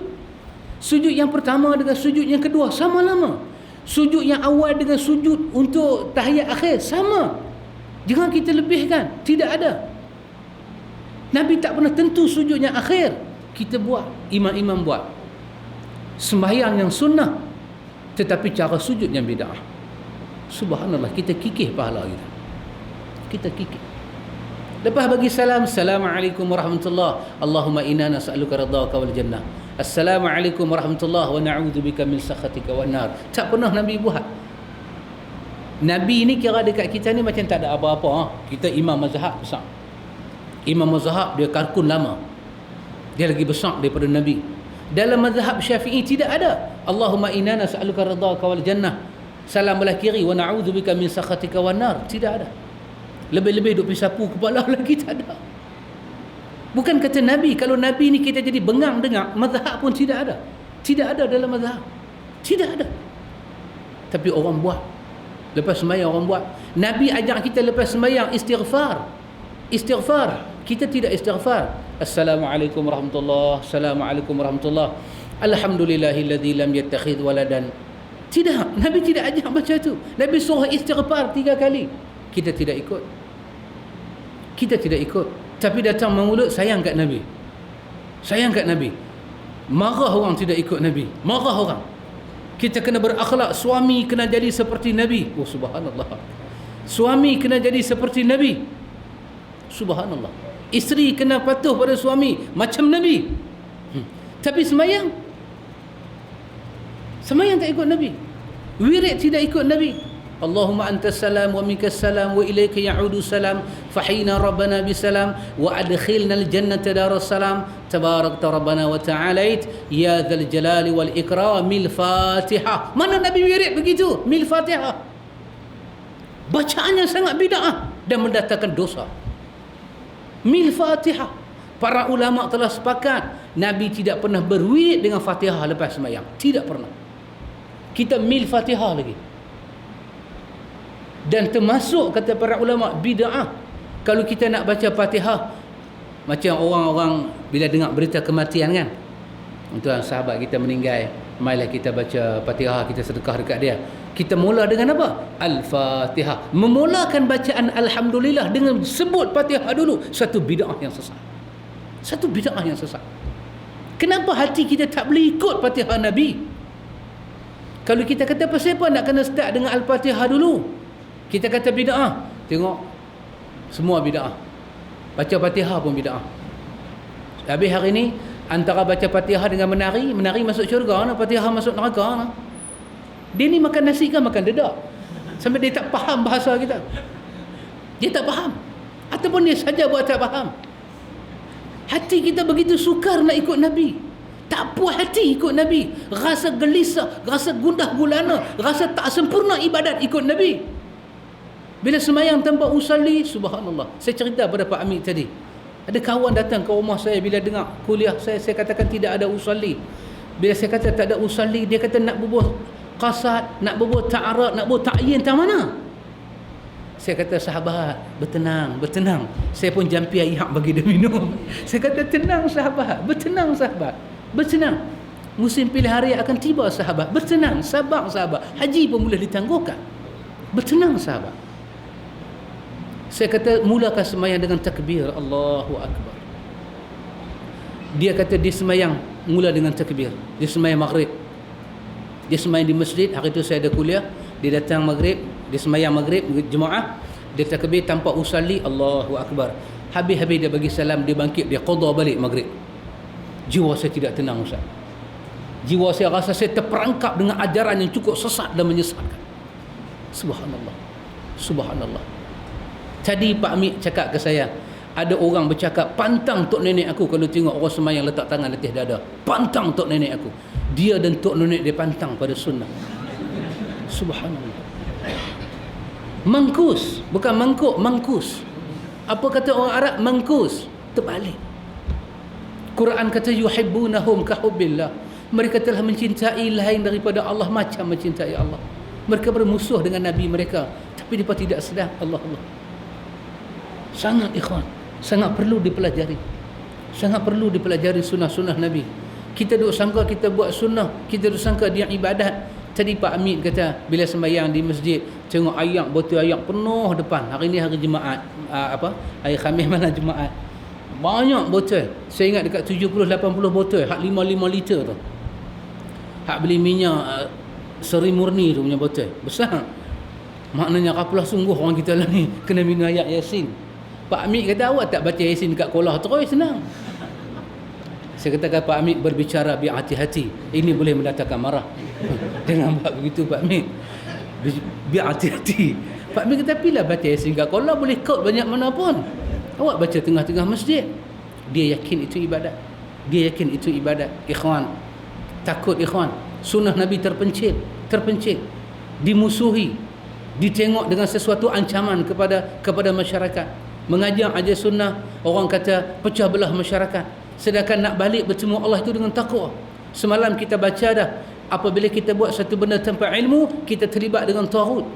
A: Sujud yang pertama dengan sujud yang kedua sama lama. Sujud yang awal dengan sujud untuk tahiyat akhir sama. Jangan kita lebihkan, tidak ada. Nabi tak pernah tentu sujudnya akhir. Kita buat, imam-imam buat. Sembahyang yang sunnah, tetapi cara sujud yang bid'ah. Subhanallah, kita kikih pahala kita. Kita kikih. Lepas bagi salam, Assalamualaikum warahmatullahi, Allahumma inna nas'aluka ridhaka wal jannah. Assalamualaikum warahmatullahi wa na'udzubika min sakhatika wan nar. Tak pernah Nabi buat. Nabi ni kira dekat kita ni macam tak ada apa-apa. Kita imam mazhab besar. Imam mazhab dia karkun lama. Dia lagi besar daripada Nabi. Dalam mazhab Syafi'i tidak ada Allahumma inna nas'aluka ridhaka wal jannah, salam belah kiri, wa na'udzubika min sakhatika wan nar. Tidak ada. Lebih-lebih duk pisapu kepala lagi tak ada. Bukan kata Nabi. Kalau Nabi ni kita jadi bengang dengar, mazhab pun tidak ada. Tidak ada dalam mazhab. Tidak ada. Tapi orang buat. Lepas sembahyang orang buat. Nabi ajar kita lepas sembahyang istighfar. Istighfar. Kita tidak istighfar. Assalamualaikum warahmatullahi, Assalamualaikum warahmatullahi, Alhamdulillahilladzi lam yattakhidh waladan. Tidak. Nabi tidak ajar baca tu. Nabi suruh istighfar 3 kali. Kita tidak ikut. Kita tidak ikut. Tapi datang mengulut sayang kat Nabi. Sayang kat Nabi. Marah orang tidak ikut Nabi. Marah orang. Kita kena berakhlak. Suami kena jadi seperti Nabi. Oh subhanallah. Suami kena jadi seperti Nabi. Subhanallah. Isteri kena patuh pada suami macam Nabi. Tapi semayang tak ikut Nabi. Wirid tidak ikut Nabi. Allahumma antas salam wa minkas salam wa ilayka ya'udu salam fahina rabbana bisalam wa adkhilna al-jannata daras salam tabarakta rabbana wa ta'alait ya dzal jalali wal ikramil Fatihah. Mana Nabi wirid begitu? Mil Fatihah. Bacaannya sangat bid'ah dan mendatangkan dosa. Mil Fatihah. Para ulama telah sepakat Nabi tidak pernah berwirid dengan Fatihah lepas sembahyang. Tidak pernah. Kita mil Fatihah lagi. Dan termasuk kata para ulama bid'ah kalau kita nak baca Fatihah macam orang-orang bila dengar berita kematian kan, tuan sahabat kita meninggal, marilah kita baca Fatihah, kita sedekah dekat dia. Kita mula dengan apa? Al-Fatihah. Memulakan bacaan Alhamdulillah dengan sebut Fatihah dulu, satu bid'ah yang sesat. Satu bid'ah yang sesat. Kenapa hati kita tak boleh ikut Fatihah Nabi? Kalau kita kata pasal apa nak kena start dengan Al-Fatihah dulu? Kita kata bid'ah. Tengok semua bid'ah. Baca Fatihah pun bid'ah. Habis hari ni antara baca Fatihah dengan menari masuk syurga, Fatihah masuk neraka. Dia ni makan nasi kan makan dedak. Sampai dia tak faham bahasa kita. Dia tak faham. Ataupun dia saja buat tak faham. Hati kita begitu sukar nak ikut Nabi. Tak puas hati ikut Nabi. Rasa gelisah, rasa gundah gulana, rasa tak sempurna ibadat ikut Nabi. Bila semayang tanpa usalli, subhanallah. Saya cerita pada Pak Amit tadi. Ada kawan datang ke rumah saya bila dengar kuliah saya katakan tidak ada usalli. Bila saya kata tak ada usalli, dia kata nak berbuah qasad, nak berbuah ta'arad, nak berbuah ta'yin, tak mana? Saya kata sahabat, bertenang. Saya pun jampi air bagi dia minum. Saya kata tenang sahabat, bertenang. Musim pilihan raya akan tiba sahabat, bertenang, sabar sahabat. Haji pun boleh ditangguhkan. Bertenang sahabat. Saya kata mulakan sembahyang dengan takbir Allahu Akbar. Dia kata dia sembahyang mula dengan takbir. Dia sembahyang maghrib. Dia sembahyang di masjid. Hari itu saya ada kuliah. Dia datang maghrib, dia sembahyang maghrib jemaah. Dia takbir tanpa usalli Allahu Akbar. Habis-habis dia bagi salam, dia bangkit, dia qada balik maghrib. Jiwa saya tidak tenang Ustaz. Jiwa saya rasa saya terperangkap dengan ajaran yang cukup sesat dan menyesatkan. Subhanallah. Subhanallah. Tadi Pak Amit cakap ke saya, ada orang bercakap, pantang tok nenek aku kalau tengok orang sembahyang letak tangan atas dada. Pantang tok nenek aku. Dia dan tok nenek dia pantang pada sunnah. Subhanallah. Mangkus, bukan mangkuk, mangkus. Apa kata orang Arab? Mangkus. Terbalik. Quran kata yuhibbunahum kahubbillah. Mereka telah mencintai lain daripada Allah macam mencintai Allah. Mereka bermusuh dengan Nabi mereka, tapi mereka tidak sedar. Allah. Sangat ikhwan, sangat perlu dipelajari. Sangat perlu dipelajari sunnah-sunnah Nabi. Kita duk sangka kita buat sunnah, kita duk sangka dia ibadat. Tadi Pak Amit kata bila sembahyang di masjid tengok ayak, botol ayak penuh depan. Hari ni hari Jumaat, hari Khamis mana Jumaat. Banyak botol. Saya ingat dekat 70-80 botol, hak 5 liter tu. Hak beli minyak seri murni tu punya botol besar. Maknanya kapalah sungguh orang kita lah ni kena minum ayat Yasin. Pak Amir kata awak tak baca Yasin dekat kolah terus senang. Saya katakan Pak Amir berbicara berhati-hati. Ini boleh mendatangkan marah. Jangan buat begitu Pak Amir. Berhati-hati. Pak Amir kata pilih baca Yasin dekat kolah boleh kaut banyak mana pun. Awak baca tengah-tengah masjid. Dia yakin itu ibadat. Dia yakin itu ibadat. Ikhwan, takut ikhwan. Sunnah Nabi terpencil, dimusuhi, ditengok dengan sesuatu ancaman kepada masyarakat. Mengajar ajar sunnah, orang kata pecah belah masyarakat. Sedangkan nak balik bertemu Allah itu dengan takwa. Semalam kita baca dah, apabila kita buat satu benda tanpa ilmu, kita terlibat dengan taghut.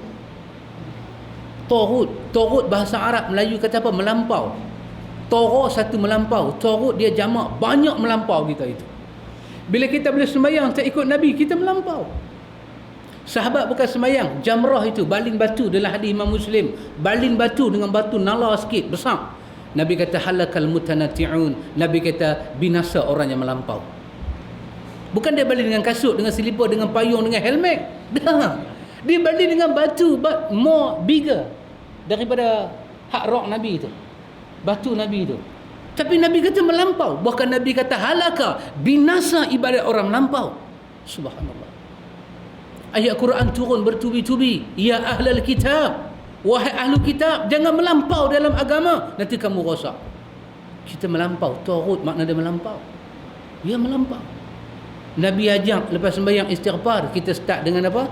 A: Taghut bahasa Arab, Melayu kata apa? Melampau. Tagha satu melampau, taghut dia jamak, banyak melampau kita itu. Bila kita boleh sembahyang tak ikut Nabi, kita melampau. Sahabat bukan sembahyang, jamrah itu, baling batu dalam hadis Imam Muslim. Baling batu dengan batu nala sikit, besar. Nabi kata halakal mutanati'un. Nabi kata binasa orang yang melampau. Bukan dia baling dengan kasut, dengan selipar, dengan payung, dengan helmet. Dah. Dia baling dengan batu, but more bigger daripada hak rock Nabi itu. Batu Nabi itu. Tapi Nabi kata melampau. Bahkan Nabi kata halaka, binasa ibadat orang melampau. Subhanallah. Ayat Quran turun bertubi-tubi. Ya ahlal kitab, wahai ahlu kitab, jangan melampau dalam agama, nanti kamu rosak. Kita melampau. Taghut makna dia melampau. Dia melampau. Nabi ajak lepas sembahyang istighfar, kita start dengan apa?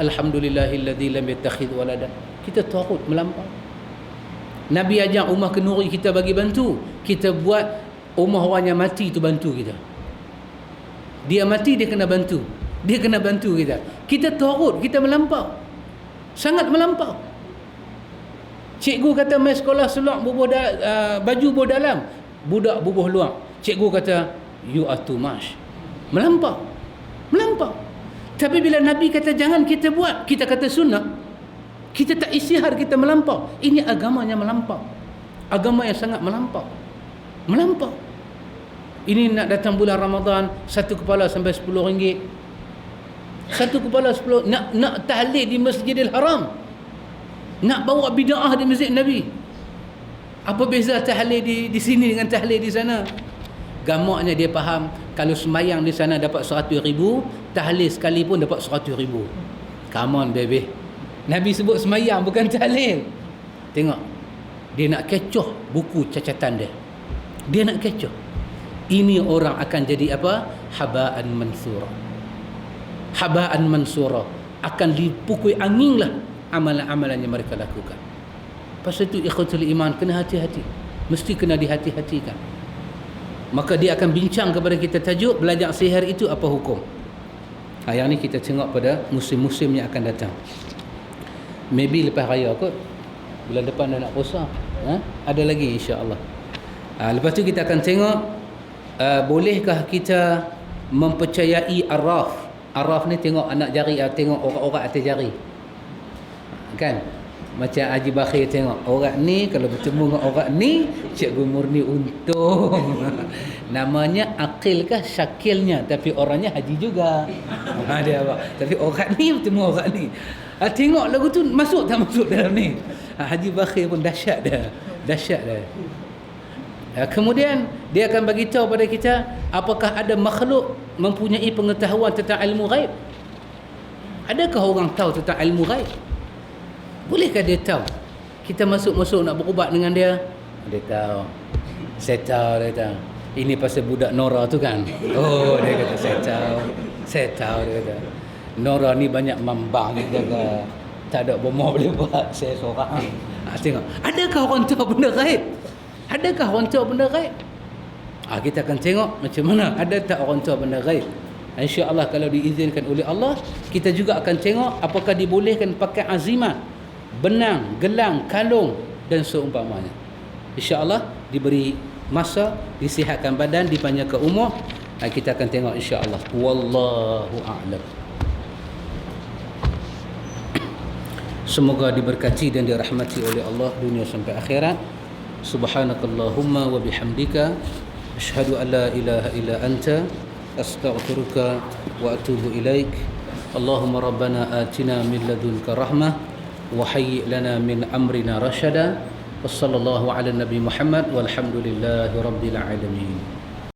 A: Alhamdulillahilladzi lam yattakhidh walada. Kita taghut, melampau. Nabi ajak rumah kenuri kita bagi bantu, kita buat rumah orang yang mati tu bantu kita. Dia mati, dia kena bantu. Dia kena bantu kita. Kita taghut, kita melampau. Sangat melampau. Cikgu kata mai sekolah seluar baju bubuh dalam, budak bubuh luar. Cikgu kata you are too much. Melampau. Melampau. Tapi bila Nabi kata jangan kita buat, kita kata sunnah. Kita tak isytihar, kita melampau. Ini agamanya melampau. Agama yang sangat melampau. Melampau. Ini nak datang bulan Ramadan, satu kepala sampai RM10. Satu kepala 10. Nak tahlil di Masjidil Haram. Nak bawa bid'ah di Masjid Nabi. Apa beza tahlil di sini dengan tahlil di sana? Gamaknya dia faham, kalau sembahyang di sana dapat 100,000, tahlil sekali pun dapat 100,000. Come on baby. Nabi sebut sembahyang bukan tahlil. Tengok. Dia nak kecoh buku cacatan dia. Dia nak kecoh. Ini orang akan jadi apa? Haba'an mansura. Haba'an mansura. Akan dipukul angin lah amalan-amalan yang mereka lakukan. Pasal itu ikhwatul iman, kena hati-hati. Mesti kena dihati-hatikan. Maka dia akan bincang kepada kita tajuk belajar sihir itu apa hukum. Yang ni kita tengok pada musim-musim yang akan datang. Maybe lepas raya kot. Bulan depan dah nak puasa. Ada lagi insya-Allah. Lepas tu kita akan tengok bolehkah kita mempercayai arraf. Arraf ni tengok anak jari, tengok orang-orang atas jari. Kan? Macam Haji Bakhir tengok orang ni, kalau bertemu dengan orang ni, Cikgu Murni untung. Namanya Aqil kah Syakilnya, tapi orangnya Haji juga. Dia apa? Tapi orang ni bertemu orang ni. Tengok lagu tu masuk tak masuk dalam ni. Haji Bakhir pun dahsyat dah. Dahsyat dah. Kemudian dia akan bagi tahu pada kita apakah ada makhluk mempunyai pengetahuan tentang ilmu ghaib. Adakah orang tahu tentang ilmu ghaib? Bolehkah dia tahu? Kita masuk-masuk nak berubat dengan dia, dia tahu. Saya tahu, dia tahu. Ini pasal budak Nora tu kan. Oh, dia kata saya tahu dia kata. Nora ni banyak mambang dia kata. Tak ada bomoh boleh buat, saya seorang. Tengok. Adakah orang tahu benda ghaib? Adakah orang tahu benda ghaib? Kita akan tengok macam mana ada tak orang tahu benda ghaib. InsyaAllah kalau diizinkan oleh Allah, kita juga akan tengok apakah dibolehkan pakai azimat, benang, gelang, kalung dan seumpamanya. InsyaAllah diberi masa, disihatkan badan, dipanjangkan umur, kita akan tengok insyaAllah. Wallahu a'lam. Semoga diberkati dan dirahmati oleh Allah dunia sampai akhirat. Subhanakallahumma wa bihamdika asyhadu an la ilaha illa anta astaghfiruka wa atubu ilaik. Allahumma rabbana atina min ladunka rahmah wa hayyi' lana min amrina rashada. Wassallallahu ala nabi Muhammad walhamdulillahi rabbil alamin.